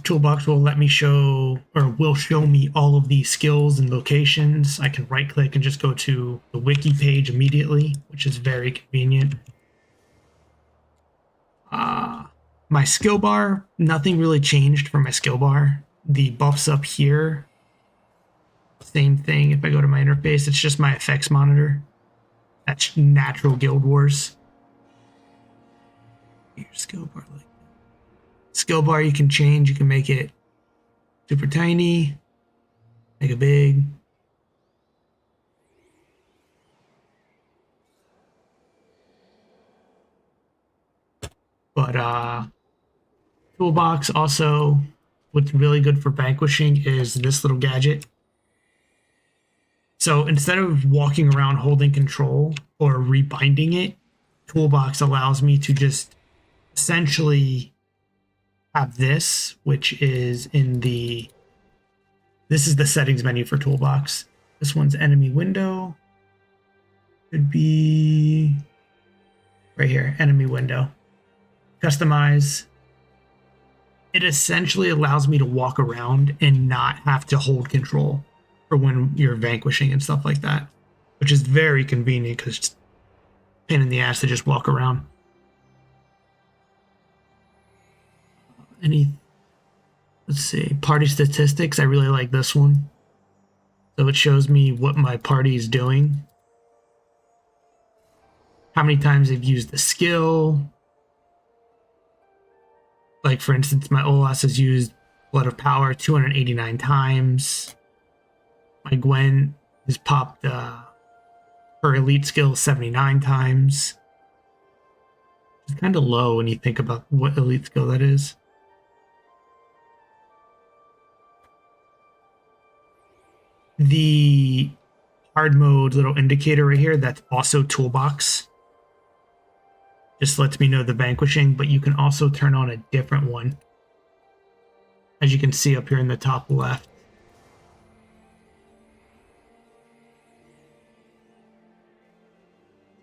Toolbox will let me show, or will show me all of the skills and locations. I can right click and just go to the wiki page immediately, which is very convenient. My skill bar, nothing really changed for my skill bar. The buffs up here, same thing. If I go to my interface, it's just my effects monitor. That's natural Guild Wars. Your skill bar like that. Skill bar you can change. You can make it super tiny, make it big. But Toolbox also, what's really good for vanquishing is this little gadget. So instead of walking around holding control or rebinding it, Toolbox allows me to just essentially have this, which is in the, this is the settings menu for Toolbox. This one's enemy window. Could be right here, enemy window. Customize. It essentially allows me to walk around and not have to hold control for when you're vanquishing and stuff like that, which is very convenient because it's a pain in the ass to just walk around. Let's see, party statistics. I really like this one. So it shows me what my party is doing, how many times they've used the skill. Like, for instance, my Olas has used Blood of Power 289 times. My Gwen has popped her elite skill 79 times. It's kind of low when you think about what elite skill that is. The hard mode little indicator right here, that's also Toolbox. Just lets me know the vanquishing, but you can also turn on a different one. As you can see up here in the top left.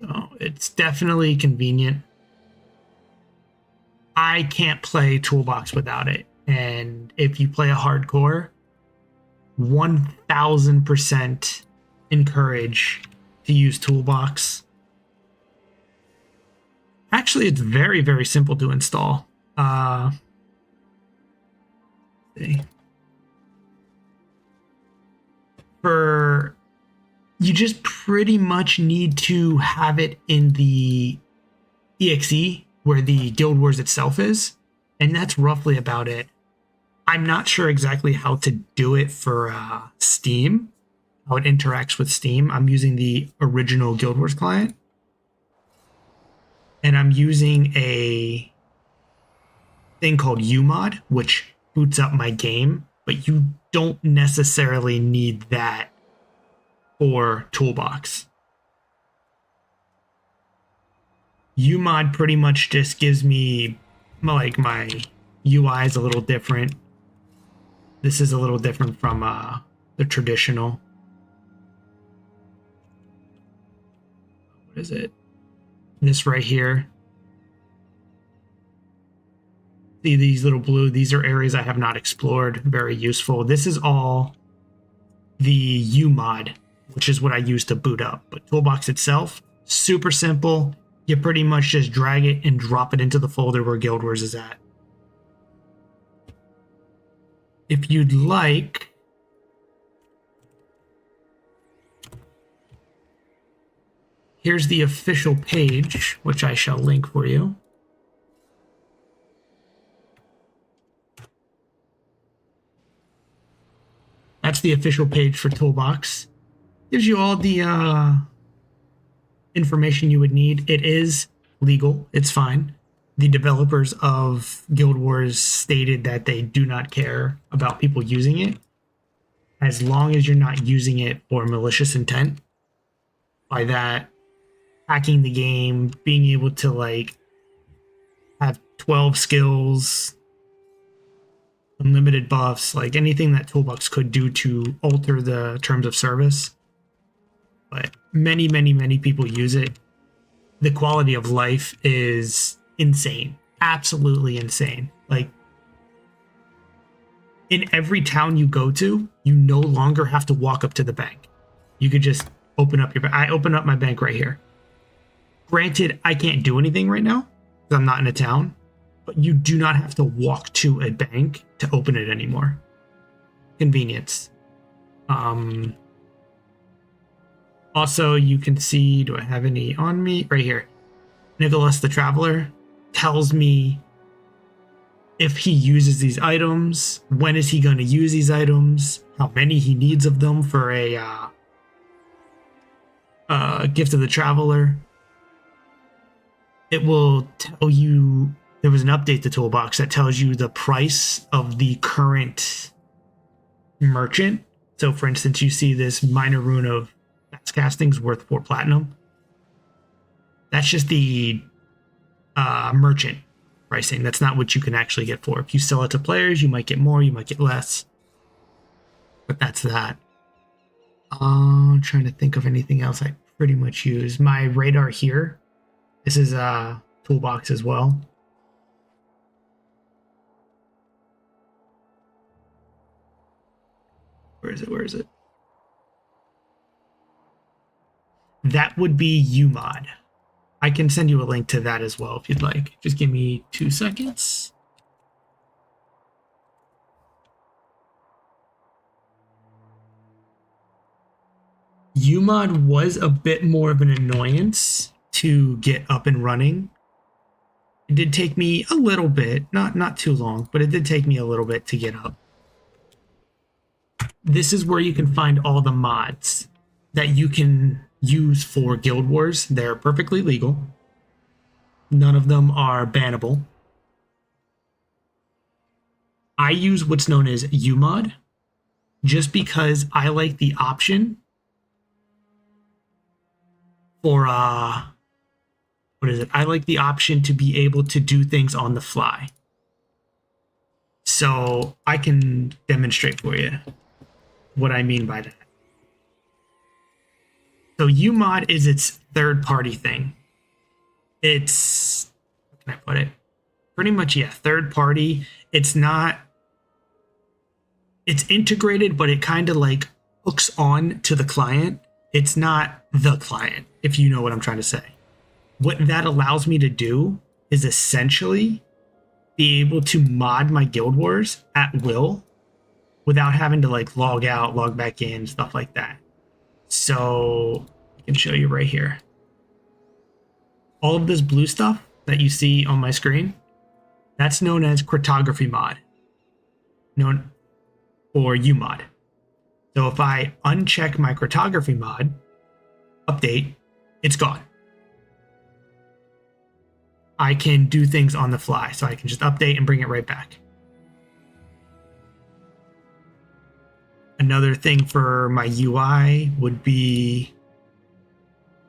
So it's definitely convenient. I can't play Toolbox without it. And if you play a hardcore, 1000% encourage to use Toolbox. Actually, it's very, very simple to install. You just pretty much need to have it in the EXE where the Guild Wars itself is, and that's roughly about it. I'm not sure exactly how to do it for Steam, how it interacts with Steam. I'm using the original Guild Wars client. And I'm using a thing called UMod, which boots up my game, but you don't necessarily need that for Toolbox. UMod pretty much just gives me, like, my UI is a little different. This is a little different from the traditional. What is it? This right here. See these little blue, these are areas I have not explored. Very useful. This is all the UMod, which is what I use to boot up. But Toolbox itself, super simple. You pretty much just drag it and drop it into the folder where Guild Wars is at. If you'd like, here's the official page, which I shall link for you. That's the official page for Toolbox. Gives you all the information you would need. It is legal. It's fine. The developers of Guild Wars stated that they do not care about people using it as long as you're not using it for malicious intent. By that, hacking the game, being able to like have 12 skills, unlimited buffs, like anything that Toolbox could do to alter the terms of service. But many people use it. The quality of life is insane. Absolutely insane. Like, in every town you go to, you no longer have to walk up to the bank. You could just open up your bank. I open up my bank right here. Granted, I can't do anything right now because I'm not in a town, but you do not have to walk to a bank to open it anymore. Convenience. Also, you can see, do I have any on me? Right here. Nicholas the Traveler tells me if he uses these items, when is he going to use these items, how many he needs of them for a Gift of the Traveler. It will tell you, there was an update to Toolbox that tells you the price of the current merchant. So for instance, you see this minor rune of fast castings worth 4 platinum. That's just the merchant pricing. That's not what you can actually get for. If you sell it to players, you might get more, you might get less. But that's that. I'm trying to think of anything else I pretty much use. My radar here. This is a Toolbox as well. Where is it? Where is it? That would be UMod. I can send you a link to that as well if you'd like. Just give me 2 seconds. UMod was a bit more of an annoyance to get up and running. It did take me a little bit, not too long, but it did take me a little bit to get up. This is where you can find all the mods that you can use for Guild Wars. They're perfectly legal. None of them are bannable. I use what's known as UMod just because I like the option for what is it? I like the option to be able to do things on the fly. So I can demonstrate for you what I mean by that. So UMod is its third-party thing. It's, how can I put it? Pretty much, yeah, third-party. It's not, it's integrated, but it kind of like hooks on to the client. It's not the client, if you know what I'm trying to say. What that allows me to do is essentially be able to mod my Guild Wars at will without having to like log out, log back in, stuff like that. So I can show you right here. All of this blue stuff that you see on my screen, that's known as cryptography mod, known or UMod. So if I uncheck my cryptography mod, update, it's gone. I can do things on the fly, so I can just update and bring it right back. Another thing for my UI would be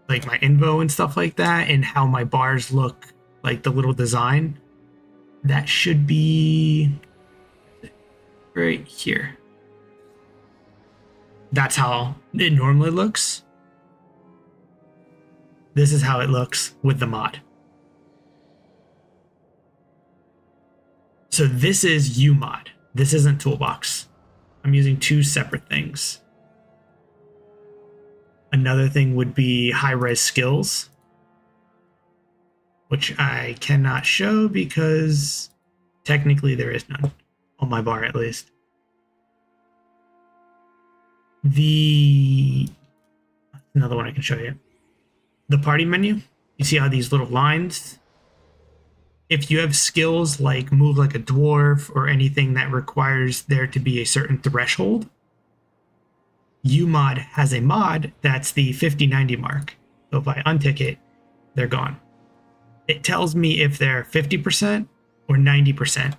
like my info and stuff like that, and how my bars look, like the little design. That should be right here. That's how it normally looks. This is how it looks with the mod. So this is UMod. This isn't Toolbox. I'm using two separate things. Another thing would be high-res skills, which I cannot show because technically there is none, on my bar at least. Another one I can show you. The party menu, you see how these little lines? If you have skills like move like a dwarf or anything that requires there to be a certain threshold, UMod has a mod that's the 50-90 mark. So if I untick it, they're gone. It tells me if they're 50% or 90%.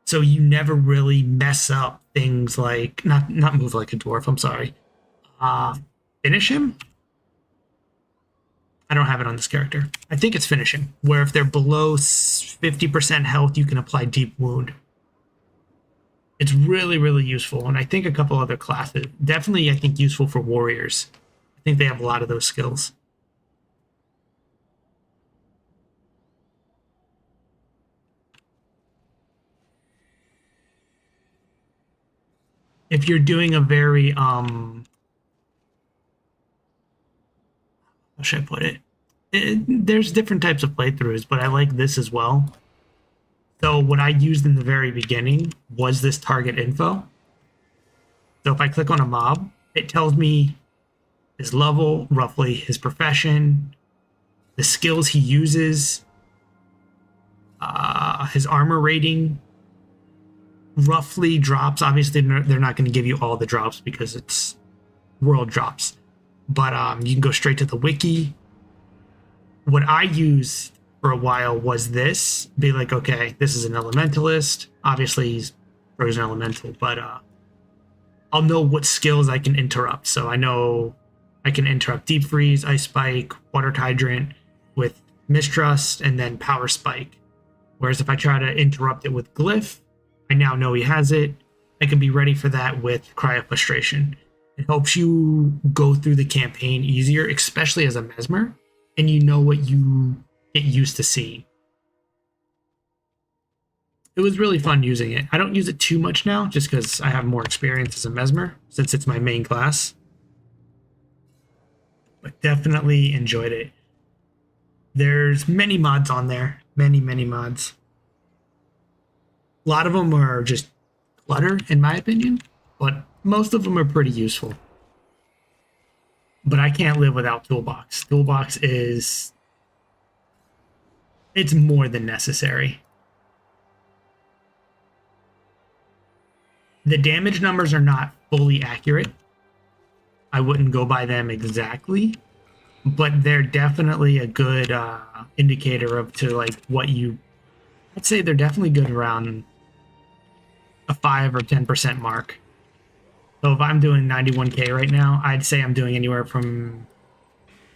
So you never really mess up things like, not move like a dwarf, I'm sorry. Finish him? I don't have it on this character. I think it's finishing, where if they're below 50% health, you can apply deep wound. It's really, really useful. And I think a couple other classes. Definitely, I think useful for warriors. I think they have a lot of those skills. If you're doing a very, how should I put it? There's different types of playthroughs, but I like this as well. So what I used in the very beginning was this target info. So if I click on a mob, it tells me his level, roughly his profession, the skills he uses, his armor rating, roughly drops. Obviously, they're not going to give you all the drops because it's world drops. But you can go straight to the wiki. What I used for a while was this. Be like, okay, this is an elementalist. Obviously, he's frozen elemental, but I'll know what skills I can interrupt. So I know I can interrupt Deep Freeze, Ice Spike, Water Hydrant with Mistrust, and then Power Spike. Whereas if I try to interrupt it with Glyph, I now know he has it. I can be ready for that with Cry of Frustration. It helps you go through the campaign easier, especially as a Mesmer, and you know what you get used to seeing. It was really fun using it. I don't use it too much now, just because I have more experience as a Mesmer, since it's my main class. But definitely enjoyed it. There's many mods on there. Many, many mods. A lot of them are just clutter, in my opinion, but most of them are pretty useful. But I can't live without Toolbox. Toolbox is... it's more than necessary. The damage numbers are not fully accurate. I wouldn't go by them exactly, but they're definitely a good indicator of to like what you... I'd say they're definitely good around a 5 or 10% mark. So if I'm doing 91k right now, I'd say I'm doing anywhere from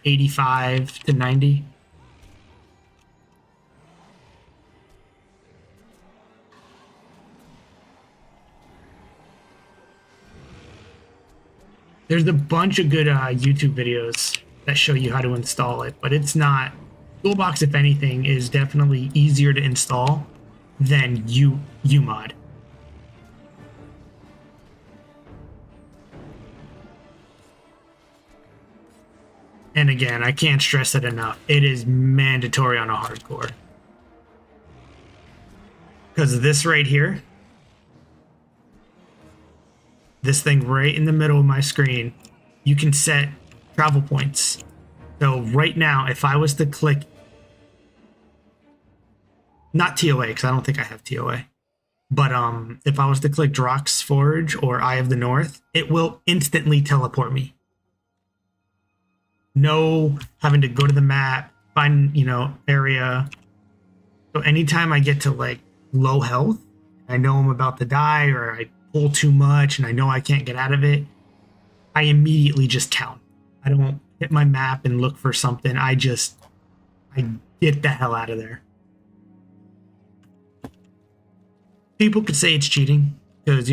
85 to 90. There's a bunch of good YouTube videos that show you how to install it, but it's not... Toolbox, if anything, is definitely easier to install than UMod. And again, I can't stress it enough. It is mandatory on a hardcore. Because this right here, this thing right in the middle of my screen, you can set travel points. So right now, if I was to click, not TOA, because I don't think I have TOA, but if I was to click Drox Forge or Eye of the North, it will instantly teleport me. No having to go to the map, find, area. So anytime I get to like low health, I know I'm about to die, or I pull too much and I know I can't get out of it, I immediately just count. I don't hit my map and look for something. I get the hell out of there. People could say it's cheating because,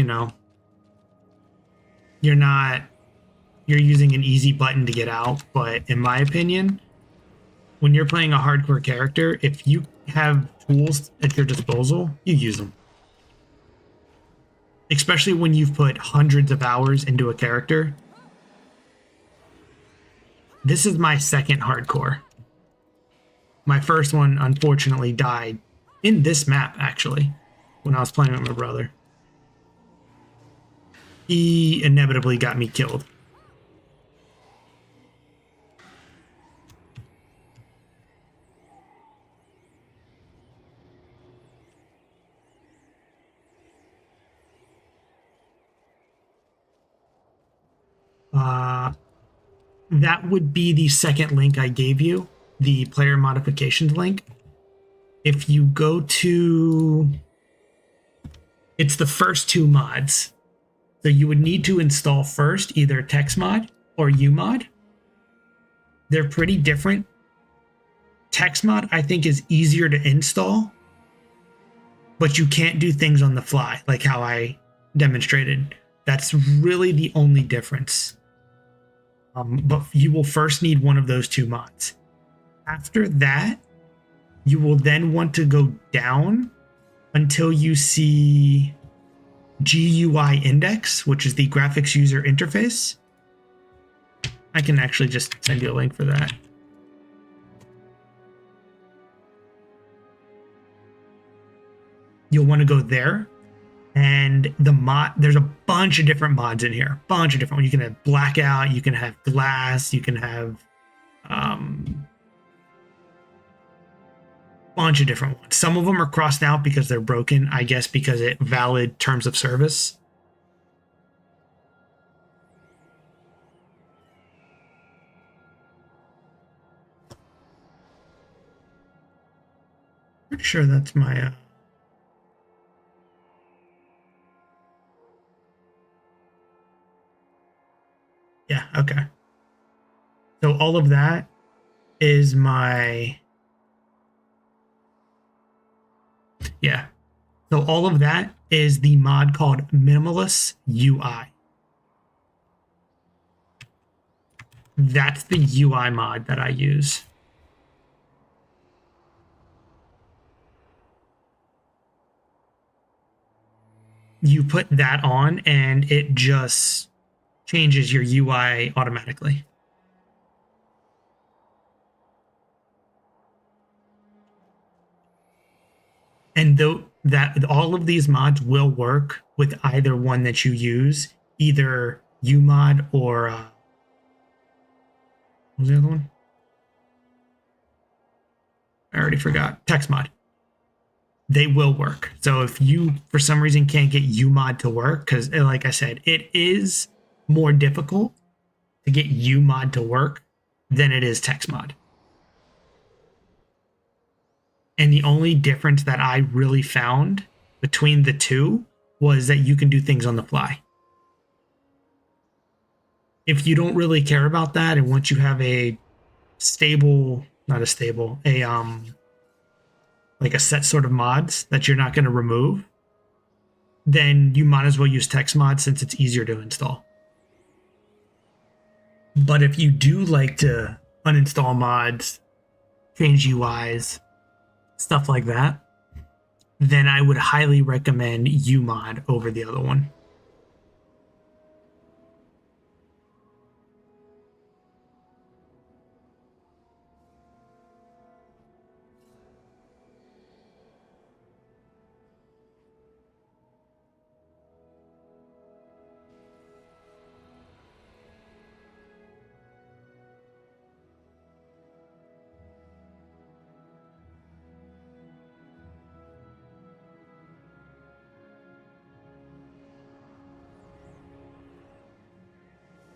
you're using an easy button to get out. But in my opinion, when you're playing a hardcore character, if you have tools at your disposal, you use them. Especially when you've put hundreds of hours into a character. This is my second hardcore. My first one, unfortunately, died in this map, actually, when I was playing with my brother. He inevitably got me killed. That would be the second link I gave you, the player modifications link. If you go to, it's the first two mods. So you would need to install first either TextMod or UMod. They're pretty different. TextMod, I think, is easier to install, but you can't do things on the fly like how I demonstrated. That's really the only difference. But you will first need one of those two mods. After that, you will then want to go down until you see GUI index, which is the graphics user interface. I can actually just send you a link for that. You'll want to go there, and the mod, there's a bunch of different mods in here. Bunch of different ones. You can have blackout, you can have glass, you can have bunch of different ones. Some of them are crossed out because they're broken, I guess because it valid terms of service. Pretty sure that's my yeah, okay. So all of that is my, yeah. So all of that is the mod called Minimalist UI. That's the UI mod that I use. You put that on and it just changes your UI automatically. And though that all of these mods will work with either one that you use, either UMod or what was the other one? I already forgot. TextMod. They will work. So if you for some reason can't get UMod to work, because like I said, it is more difficult to get UMod to work than it is TextMod. And the only difference that I really found between the two was that you can do things on the fly. If you don't really care about that, and once you have a stable, not a stable, a like a set sort of mods that you're not going to remove, then you might as well use TextMod since it's easier to install. But if you do like to uninstall mods, change UIs, stuff like that, then I would highly recommend UMod over the other one.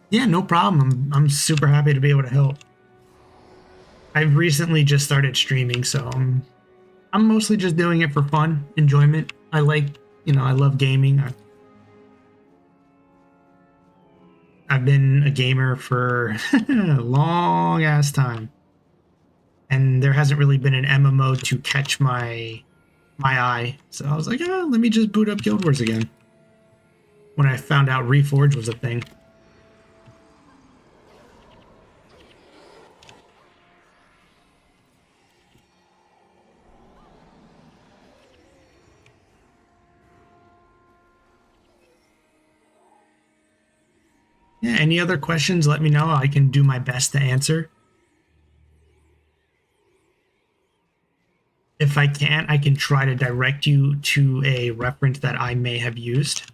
Yeah, no problem. I'm super happy to be able to help. I've recently just started streaming, so I'm mostly just doing it for fun, enjoyment. I like, I love gaming. I've been a gamer for a long ass time, and there hasn't really been an MMO to catch my eye. So I was like, let me just boot up Guild Wars again. When I found out Reforge was a thing. Yeah, any other questions, let me know. I can do my best to answer. If I can't, I can try to direct you to a reference that I may have used.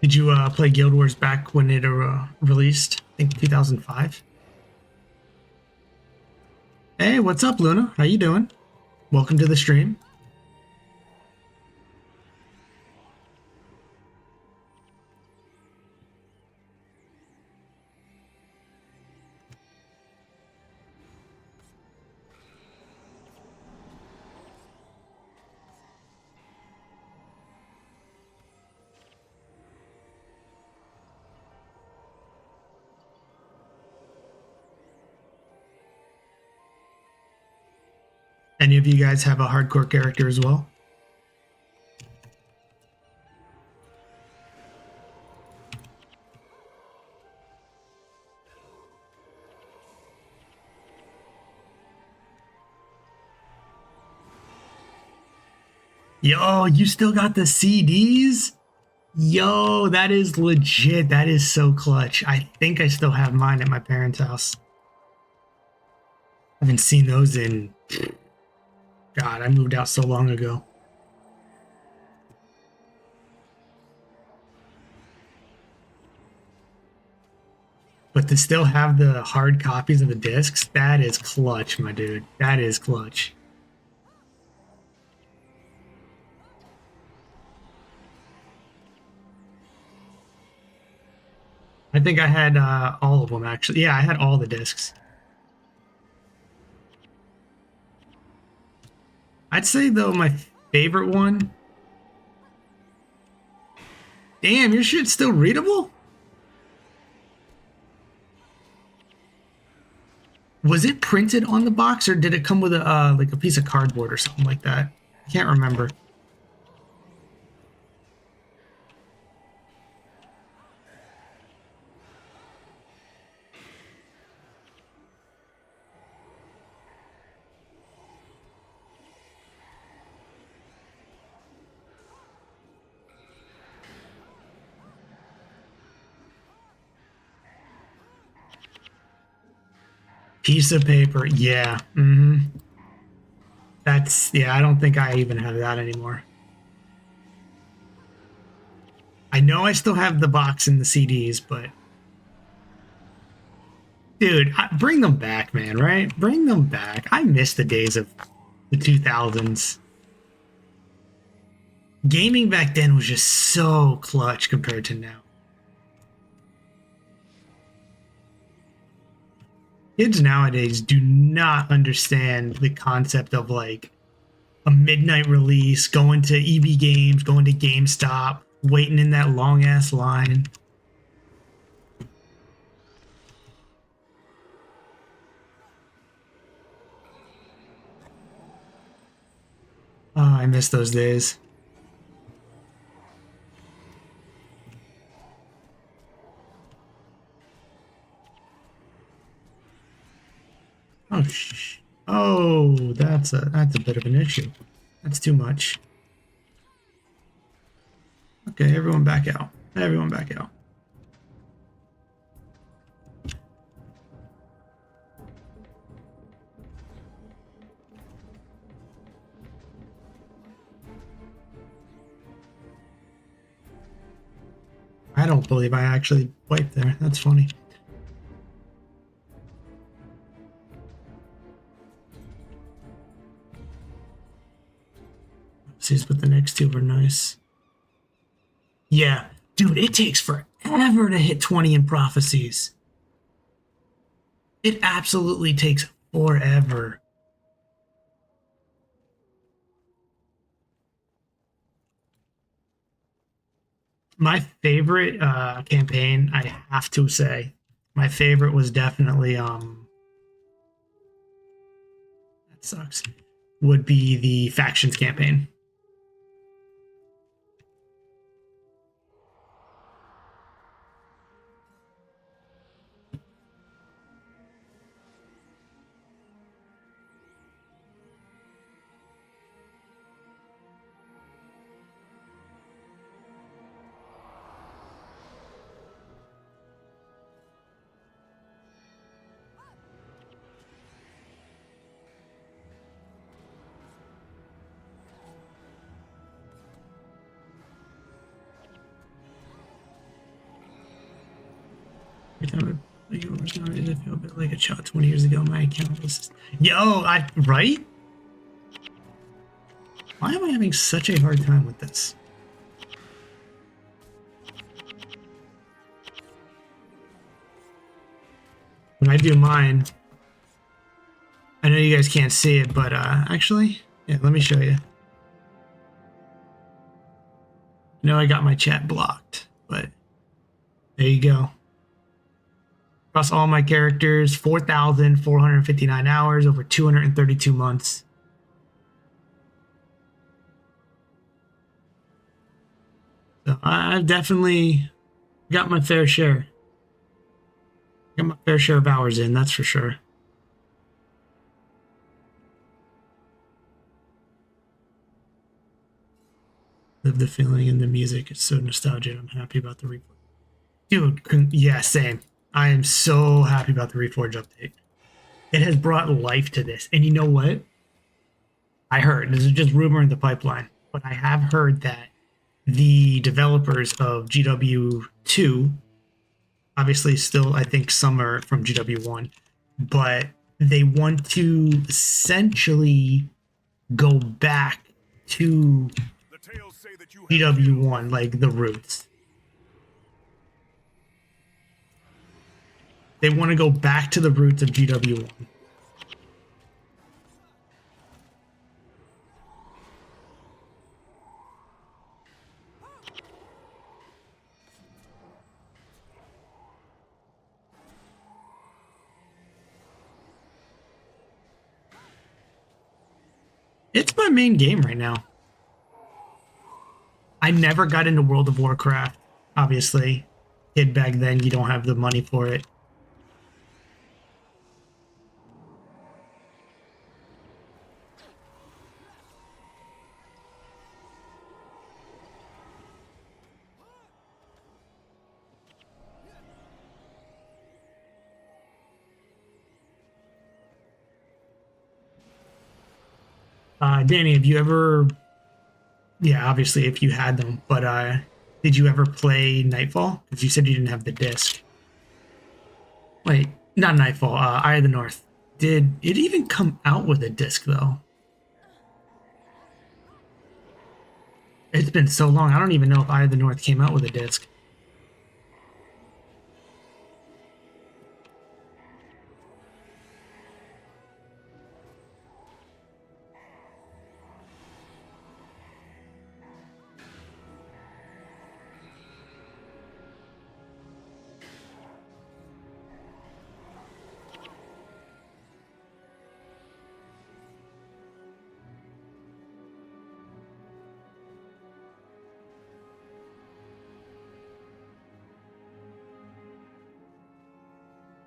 Did you play Guild Wars back when it released? I think 2005. Hey, what's up, Luna? How you doing? Welcome to the stream. Any of you guys have a hardcore character as well? Yo, you still got the CDs? Yo, that is legit. That is so clutch. I think I still have mine at my parents' house. I haven't seen those in... God, I moved out so long ago. But to still have the hard copies of the discs, that is clutch, my dude. That is clutch. I think I had all of them, actually. Yeah, I had all the discs. I'd say, though, my favorite one... Damn, your shit's still readable? Was it printed on the box, or did it come with a like a piece of cardboard or something like that? I can't remember. Piece of paper, yeah. That's, yeah, I don't think I even have that anymore. I know I still have the box and the CDs, but... Dude, bring them back, man, right? Bring them back. I miss the days of the 2000s. Gaming back then was just so clutch compared to now. Kids nowadays do not understand the concept of like a midnight release, going to EB Games, going to GameStop, waiting in that long ass line. Oh, I miss those days. Oh, that's a bit of an issue. That's too much. Okay, everyone back out. Everyone back out. don't believe I actually wiped there. That's funny. See, but the next two were nice. Yeah, dude, it takes forever to hit 20 in prophecies. It absolutely takes forever. My favorite campaign, I have to say, my favorite was definitely that sucks. Would be the factions campaign. Every time I play yours nowadays, I feel a bit like a child 20 years ago. My account was right? Why am I having such a hard time with this? When I do mine, I know you guys can't see it, but actually, yeah, let me show you. I got my chat blocked, but there you go. Across all my characters, 4,459 hours over 232 months. So I've definitely got my fair share. Got my fair share of hours in, that's for sure. Live the feeling, and the music is so nostalgic. I'm happy about the replay. Dude, yeah, same. I am so happy about the Reforge update. It has brought life to this. And you know what? I heard, this is just rumor in the pipeline, but I have heard that the developers of GW2, obviously still, I think some are from GW1, but they want to essentially go back to GW1, like the roots. They want to go back to the roots of GW1. It's my main game right now. I never got into World of Warcraft, obviously. Kid back then, you don't have the money for it. Danny, have you ever... Yeah, obviously if you had them, but did you ever play Nightfall? Because you said you didn't have the disc. Wait, not Nightfall, Eye of the North. Did it even come out with a disc, though? It's been so long, I don't even know if Eye of the North came out with a disc.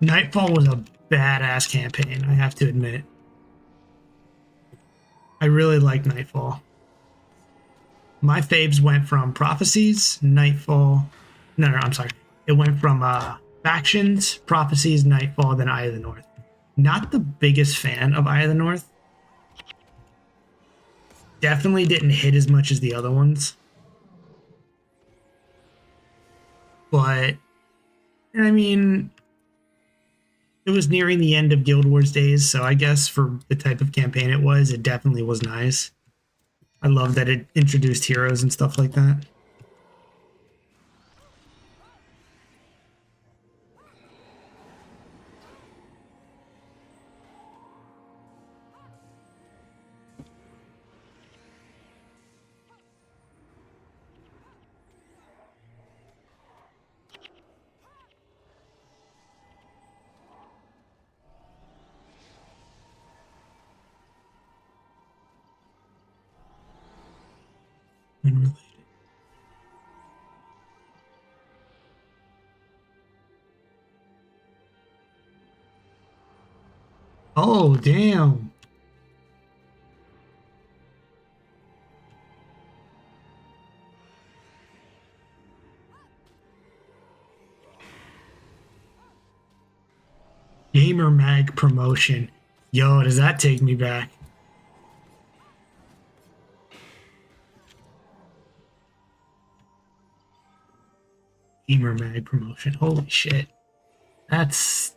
Nightfall was a badass campaign, I have to admit. I really like Nightfall. My faves went from Prophecies, Nightfall... No, I'm sorry. It went from Factions, Prophecies, Nightfall, then Eye of the North. Not the biggest fan of Eye of the North. Definitely didn't hit as much as the other ones. But I mean, it was nearing the end of Guild Wars days, so I guess for the type of campaign it was, it definitely was nice. I love that it introduced heroes and stuff like that. Unrelated. Oh, damn. Gamer Mag promotion. Yo, does that take me back? Gamer Mag promotion. Holy shit. That's...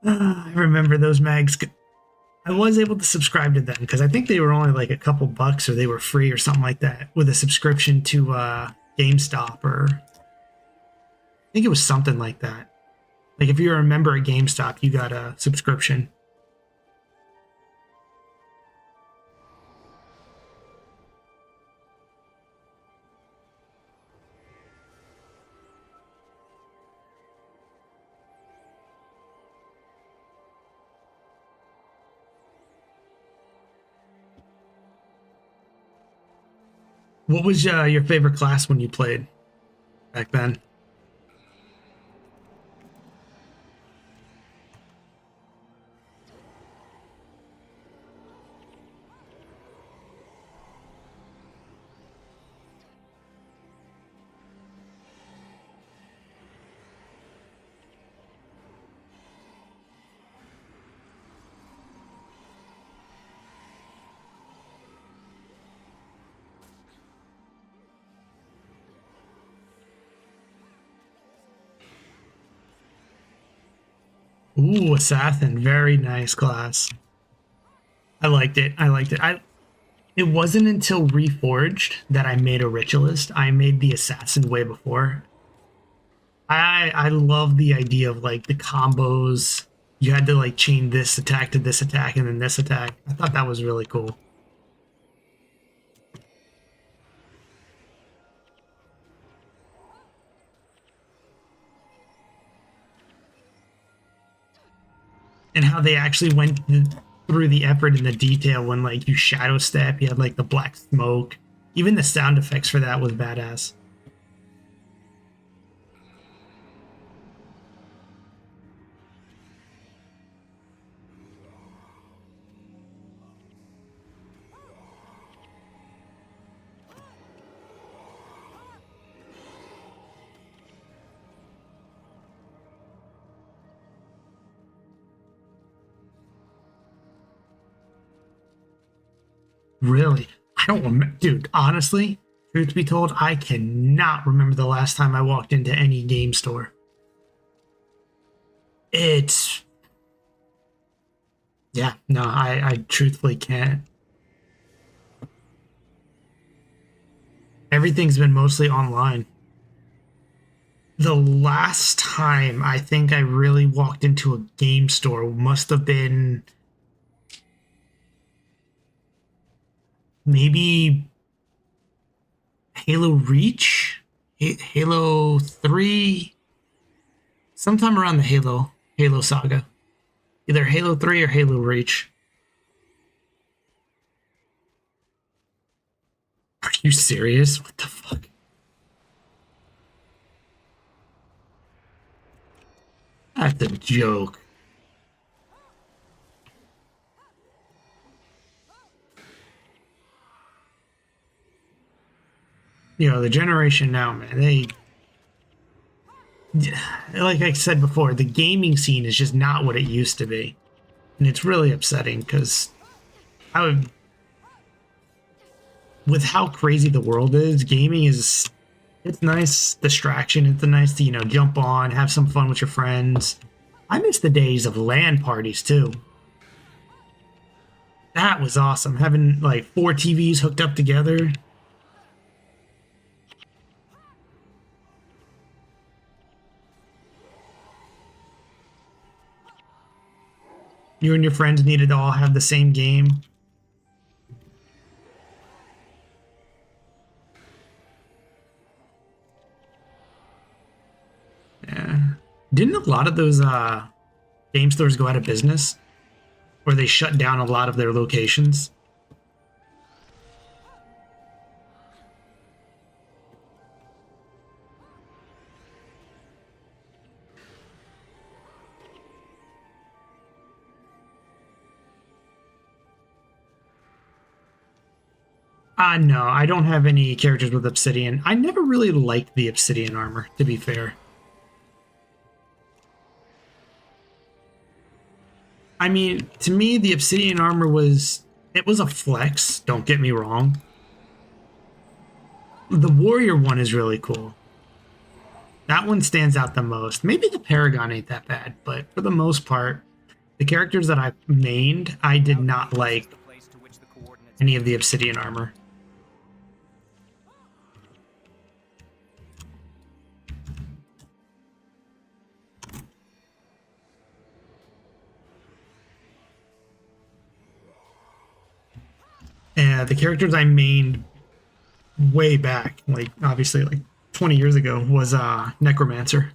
I remember those mags. I was able to subscribe to them because I think they were only like a couple bucks or they were free or something like that with a subscription to GameStop, or I think it was something like that. Like if you're a member at GameStop, you got a subscription. What was your favorite class when you played back then? Ooh, Assassin, very nice class. I liked it. I liked it. It wasn't until Reforged that I made a ritualist. I made the Assassin way before. I love the idea of like the combos. You had to like chain this attack to this attack and then this attack. I thought that was really cool. And how they actually went through the effort and the detail when like you shadow step, you had like the black smoke. Even the sound effects for that was badass. Really? I don't remember. Dude, honestly, truth be told, I cannot remember the last time I walked into any game store. It's... Yeah, no, I truthfully can't. Everything's been mostly online. The last time I think I really walked into a game store must have been maybe Halo Reach, Halo 3, sometime around the Halo saga. Either Halo 3 or Halo Reach. Are you serious? What the fuck? That's a joke. You know, the generation now, man, like I said before, the gaming scene is just not what it used to be. And it's really upsetting because with how crazy the world is, gaming is It's nice distraction. It's nice to, jump on, have some fun with your friends. I miss the days of LAN parties too. That was awesome. Having like 4 TVs hooked up together. You and your friends needed to all have the same game. Yeah. Didn't a lot of those game stores go out of business? Or they shut down a lot of their locations? No, I don't have any characters with obsidian. I never really liked the obsidian armor, to be fair. I mean, to me, the obsidian armor was a flex, don't get me wrong. The warrior one is really cool. That one stands out the most. Maybe the paragon ain't that bad, but for the most part, the characters that I mained, I did not like any of the obsidian armor. The characters I mained way back, like obviously like 20 years ago, was Necromancer.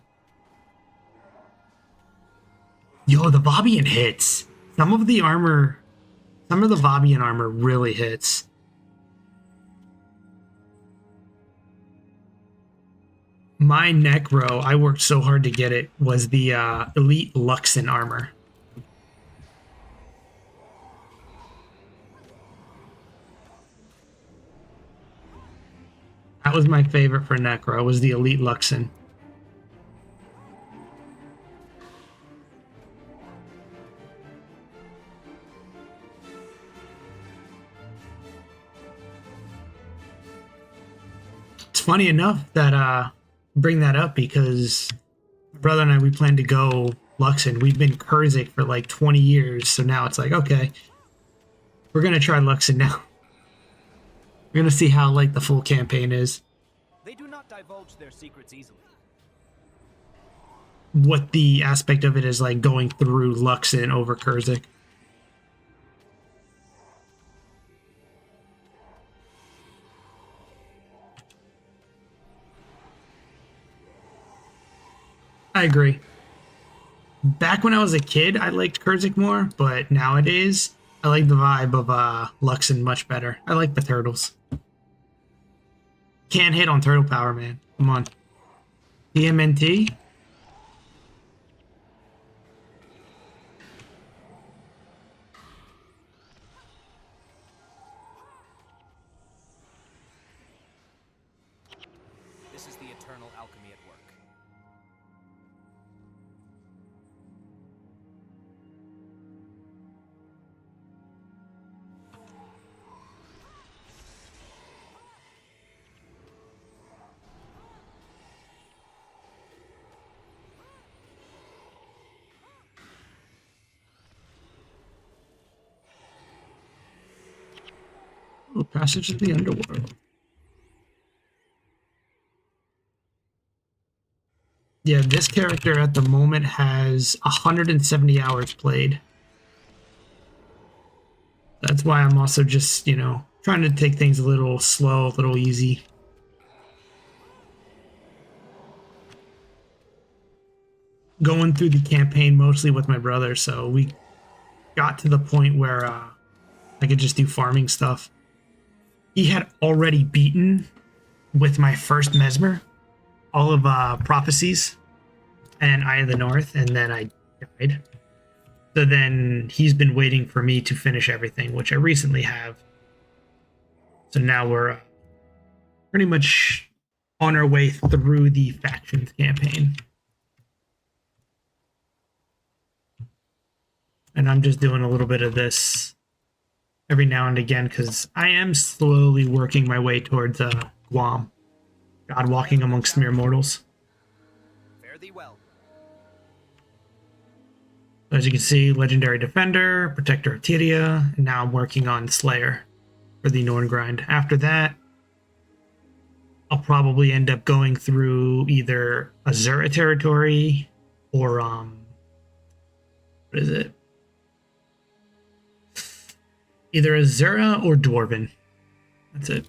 Yo, the Vobian hits. Some of the Vobian armor really hits. My Necro, I worked so hard to get it, was the Elite Luxon armor. That was my favorite for Necro, was the Elite Luxon. It's funny enough that bring that up because my brother and I, we plan to go Luxon. We've been Kurzik for like 20 years, so now it's like, okay, we're gonna try Luxon now. We're gonna see how like the full campaign is. They do not divulge their secrets easily. What the aspect of it is like going through Luxon over Kurzik. I agree. Back when I was a kid, I liked Kurzik more, but nowadays I like the vibe of Luxon much better. I like the turtles. Can't hit on turtle power, man. Come on. TMNT? This is the eternal alchemy at work. Oh, Passage of the Underworld. Yeah, this character at the moment has 170 hours played. That's why I'm also just, trying to take things a little slow, a little easy. Going through the campaign mostly with my brother, so we got to the point where I could just do farming stuff. He had already beaten, with my first Mesmer, all of Prophecies and Eye of the North, and then I died. So then he's been waiting for me to finish everything, which I recently have. So now we're pretty much on our way through the factions campaign. And I'm just doing a little bit of this every now and again because I am slowly working my way towards Guam. God walking amongst mere mortals. Fare thee well. As you can see, Legendary Defender, Protector of Tyria, and now I'm working on Slayer for the Norn grind. After that, I'll probably end up going through either Azura territory or what is it? Either Azura or Dwarven. That's it.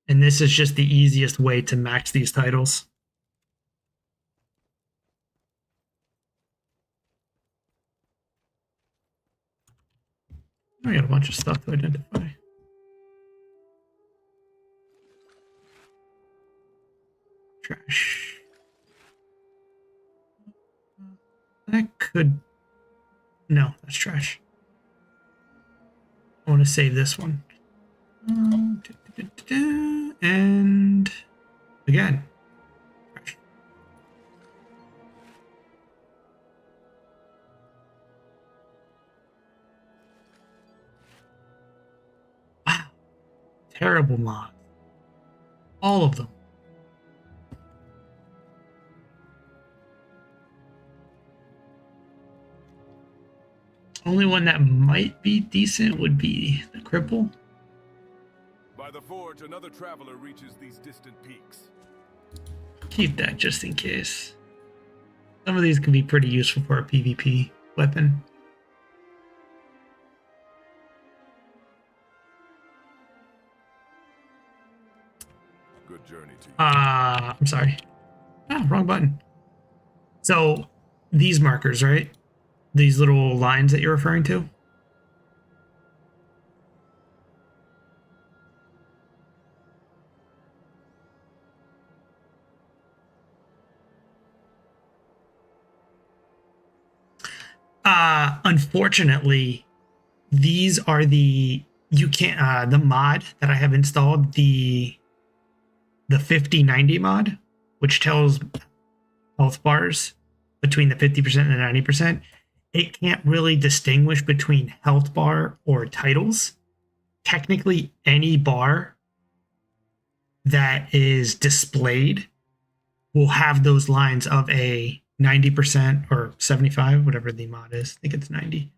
And this is just the easiest way to max these titles. I got a bunch of stuff to identify. Trash. That could... No, that's trash. I want to save this one. And again, trash. Wow, terrible mods. All of them. Only one that might be decent would be the cripple. By the forge, another traveler reaches these distant peaks. Keep that just in case. Some of these can be pretty useful for a PvP weapon. Good journey to you. I'm sorry. Ah, wrong button. So these markers, right? These little lines that you're referring to? Unfortunately, these are the mod that I have installed, the 50/90 mod, which tells health bars between the 50% and the 90%. It can't really distinguish between health bar or titles. Technically, any bar that is displayed will have those lines of a 90% or 75, whatever the mod is. I think it's 90.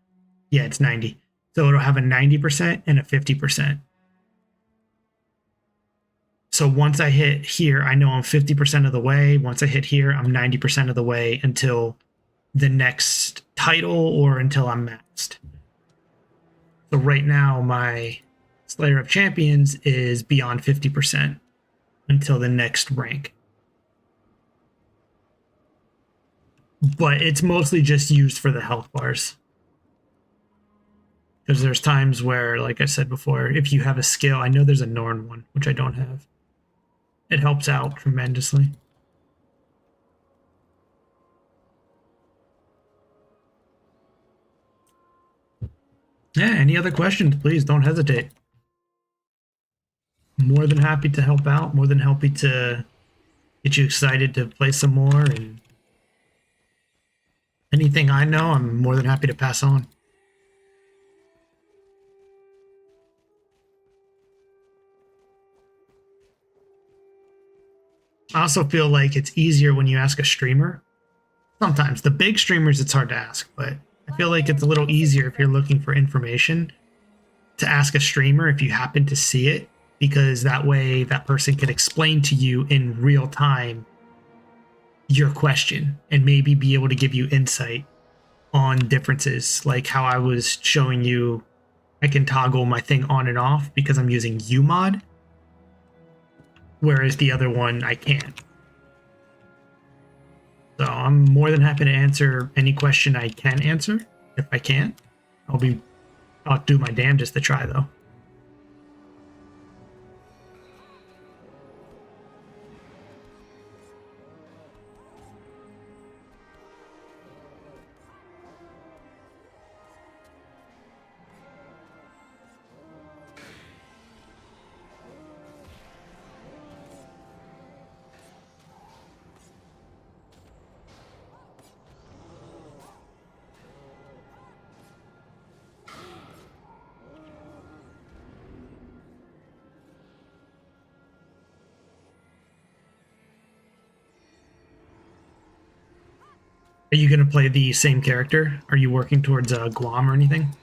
Yeah, it's 90. So it'll have a 90% and a 50%. So once I hit here, I know I'm 50% of the way. Once I hit here, I'm 90% of the way until the next title or until I'm maxed. So right now, my Slayer of Champions is beyond 50% until the next rank. But it's mostly just used for the health bars. Because there's times where, like I said before, if you have a skill, I know there's a Norn one, which I don't have. It helps out tremendously. Yeah, any other questions, please don't hesitate. More than happy to help out, more than happy to get you excited to play some more, and anything I know, I'm more than happy to pass on. I also feel like it's easier when you ask a streamer. Sometimes the big streamers, it's hard to ask, but I feel like it's a little easier if you're looking for information to ask a streamer if you happen to see it, because that way that person can explain to you in real time your question and maybe be able to give you insight on differences, like how I was showing you I can toggle my thing on and off because I'm using UMod, whereas the other one I can't. So I'm more than happy to answer any question I can answer. If I can't, I'll do my damnedest to try, though. Are you going to play the same character? Are you working towards Guam or anything?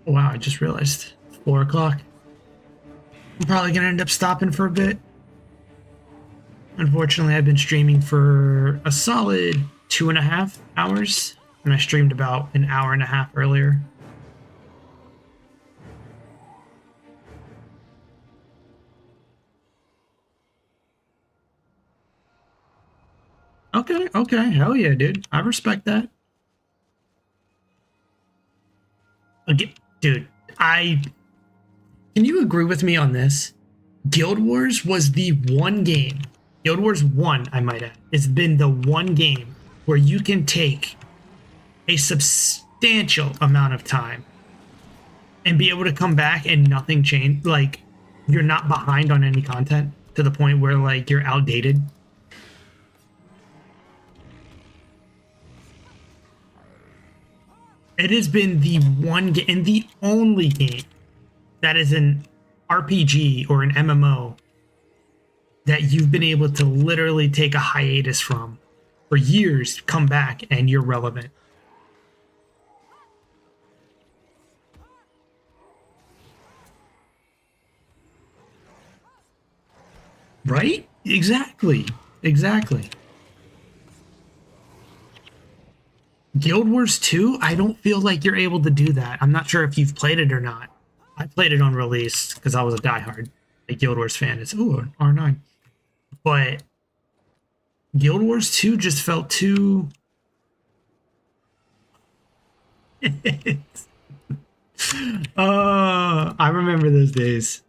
Wow, I just realized. 4 o'clock. I'm probably going to end up stopping for a bit. Unfortunately, I've been streaming for a solid 2.5 hours, and I streamed about an hour and a half earlier. Okay, hell yeah, dude. I respect that. Again, dude, can you agree with me on this? Guild Wars was the one game, Guild Wars 1, I might add, it's been the one game where you can take a substantial amount of time and be able to come back and nothing changed. Like, you're not behind on any content to the point where, like, you're outdated. It has been the one game and the only game that is an RPG or an MMO that you've been able to literally take a hiatus from for years, come back, and you're relevant. Right? Exactly. Guild Wars 2, I don't feel like you're able to do that. I'm not sure if you've played it or not. I played it on release because I was a diehard Guild Wars fan. It's R9. But Guild Wars 2 just felt too... I remember those days.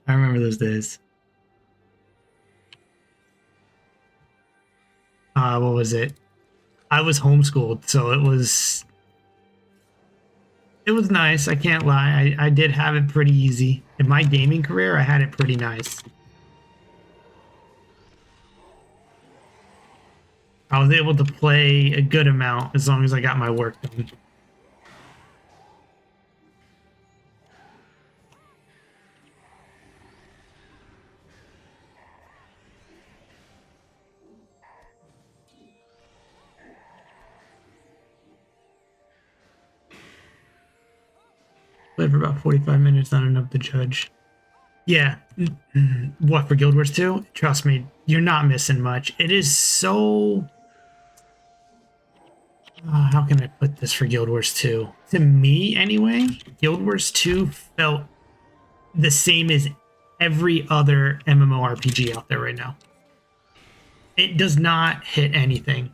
What was it? I was homeschooled, so it was nice. I can't lie. I did have it pretty easy. In my gaming career, I had it pretty nice. I was able to play a good amount as long as I got my work done. Played for about 45 minutes, not enough to judge. Yeah. What, for Guild Wars 2? Trust me, you're not missing much. It is so... how can I put this for Guild Wars 2? To me, anyway, Guild Wars 2 felt the same as every other MMORPG out there right now. It does not hit anything.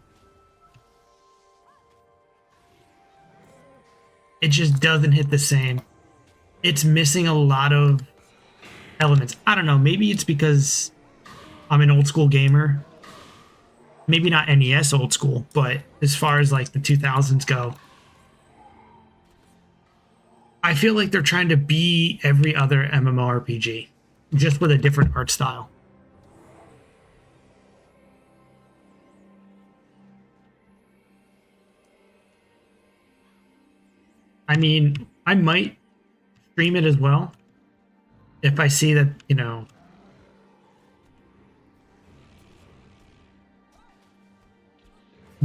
It just doesn't hit the same. It's missing a lot of elements. I don't know, maybe it's because I'm an old school gamer. Maybe not NES old school, but as far as like the 2000s go, I feel like they're trying to be every other MMORPG, just with a different art style. I mean, I might stream it as well if I see that, you know,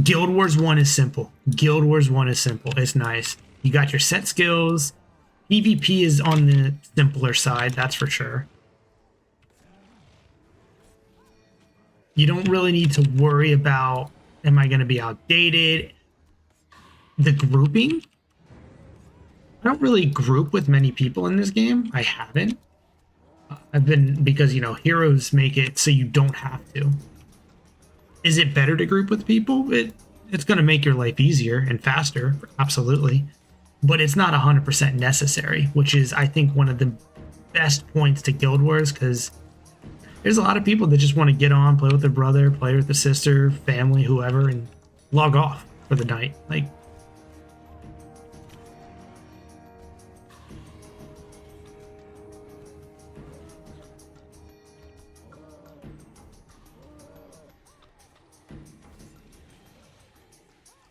Guild Wars 1 is simple. Guild Wars 1 is simple. It's nice. You got your set skills. PvP is on the simpler side, that's for sure. You don't really need to worry about, am I going to be outdated? The grouping? I don't really group with many people in this game. I haven't. I've been, because, heroes make it so you don't have to. Is it better to group with people? It's going to make your life easier and faster, absolutely. But it's not 100% necessary, which is, I think, one of the best points to Guild Wars, because there's a lot of people that just want to get on, play with their brother, play with their sister, family, whoever, and log off for the night. Like,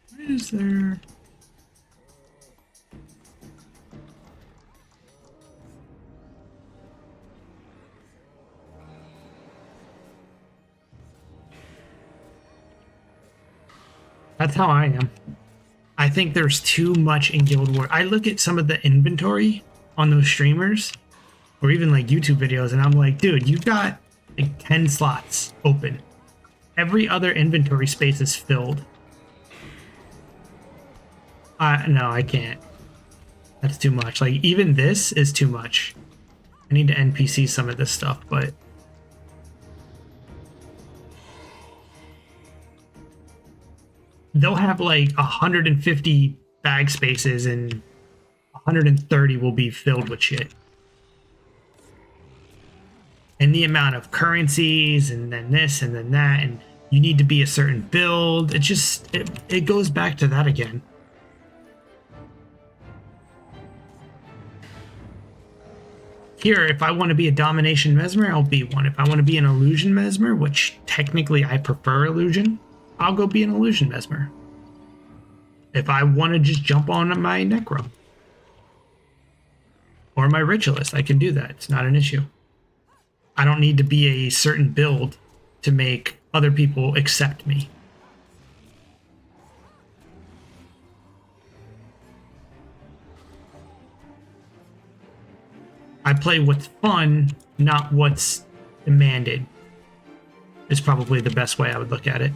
what is there? That's how I am. I think there's too much in Guild Wars. I look at some of the inventory on those streamers, or even like YouTube videos, and I'm like, dude, you've got like 10 slots open. Every other inventory space is filled. No, I can't. That's too much. Like, even this is too much. I need to NPC some of this stuff, but they'll have like 150 bag spaces and 130 will be filled with shit. And the amount of currencies and then this and then that, and you need to be a certain build. It goes back to that again. Here, if I want to be a Domination Mesmer, I'll be one. If I want to be an Illusion Mesmer, which technically I prefer Illusion, I'll go be an Illusion Mesmer. If I want to just jump on my Necro or my Ritualist, I can do that. It's not an issue. I don't need to be a certain build to make other people accept me. I play what's fun, not what's demanded, is probably the best way I would look at it.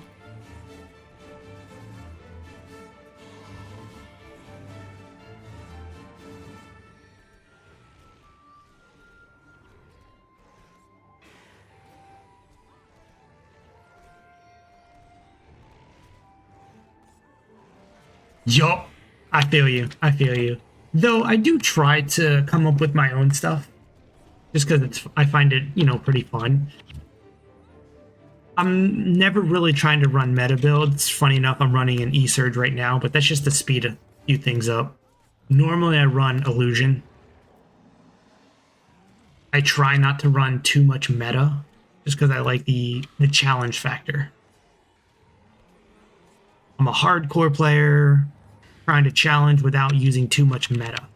Yup, I feel you. I feel you. Though I do try to come up with my own stuff, just because I find it, pretty fun. I'm never really trying to run meta builds. Funny enough, I'm running an E-Surge right now, but that's just to speed a few things up. Normally I run Illusion. I try not to run too much meta, just because I like the challenge factor. I'm a hardcore player, trying to challenge without using too much meta.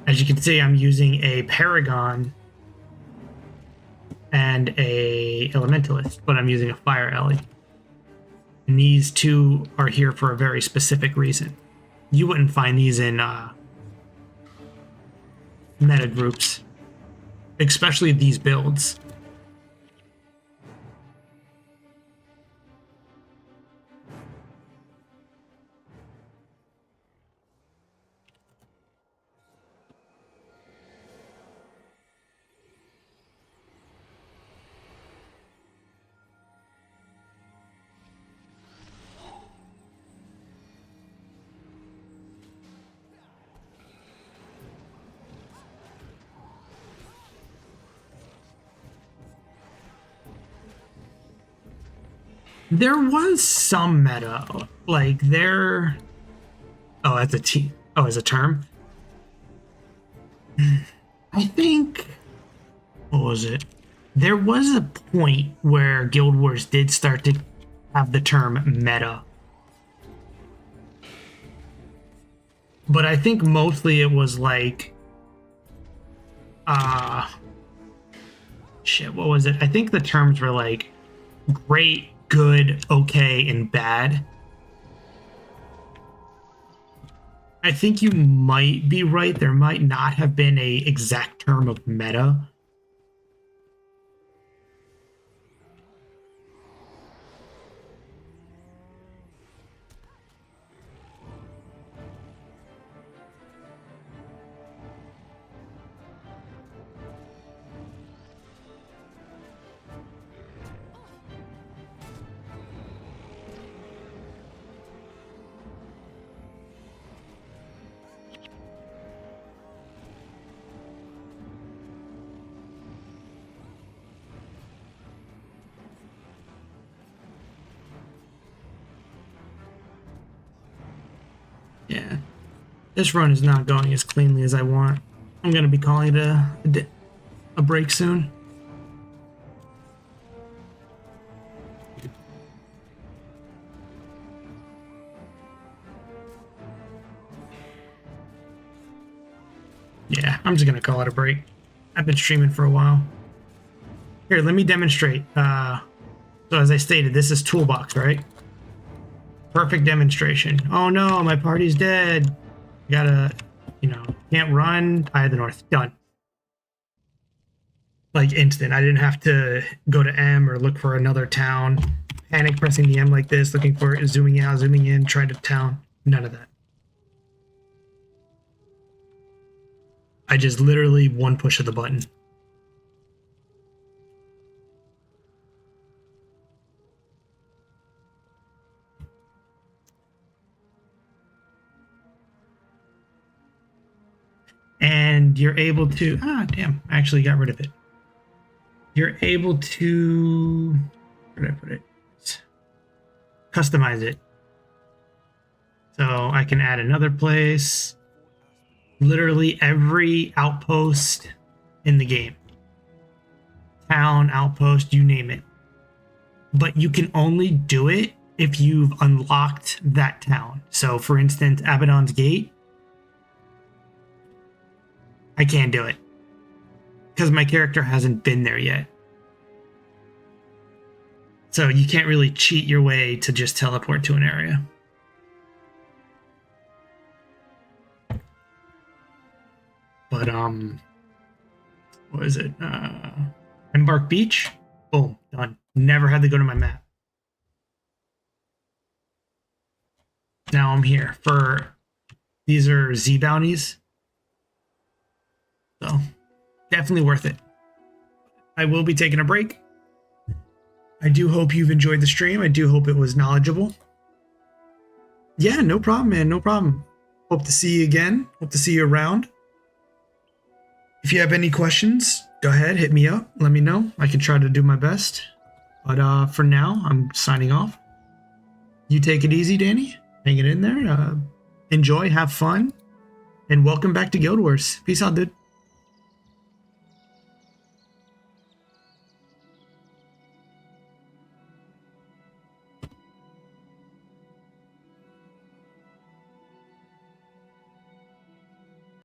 As you can see, I'm using a Paragon and a Elementalist, but I'm using a Fire Ellie. And these two are here for a very specific reason. You wouldn't find these in meta groups, especially these builds. There was some meta, like there. Oh, as a T. Oh, as a term. I think. What was it? There was a point where Guild Wars did start to have the term meta, but I think mostly it was like, shit. What was it? I think the terms were like great, good, okay, and bad. I think you might be right. There might not have been a exact term of meta. Yeah. This run is not going as cleanly as I want. I'm going to be calling it a break soon. Yeah, I'm just going to call it a break. I've been streaming for a while. Here, let me demonstrate. So as I stated, this is Toolbox, right? Perfect demonstration. Oh no, my party's dead. Gotta, can't run. Eye of the North. Done. Like instant. I didn't have to go to M or look for another town. Panic pressing the M like this, looking for it, zooming out, zooming in, trying to town. None of that. I just literally one push of the button. And you're able to, damn, I actually got rid of it. You're able to, where did I put it? Customize it. So I can add another place. Literally every outpost in the game. Town, outpost, you name it. But you can only do it if you've unlocked that town. So for instance, Abaddon's Gate, I can't do it because my character hasn't been there yet. So you can't really cheat your way to just teleport to an area. But what is it? Embark Beach. Boom, done. Never had to go to my map. Now I'm here for, these are Z bounties. So definitely worth it. I will be taking a break. I do hope you've enjoyed the stream. I do hope it was knowledgeable. Yeah, no problem, man. No problem. Hope to see you again. Hope to see you around. If you have any questions, go ahead, hit me up. Let me know. I can try to do my best. But for now, I'm signing off. You take it easy, Danny. Hang it in there. Enjoy, have fun, and welcome back to Guild Wars. Peace out, dude.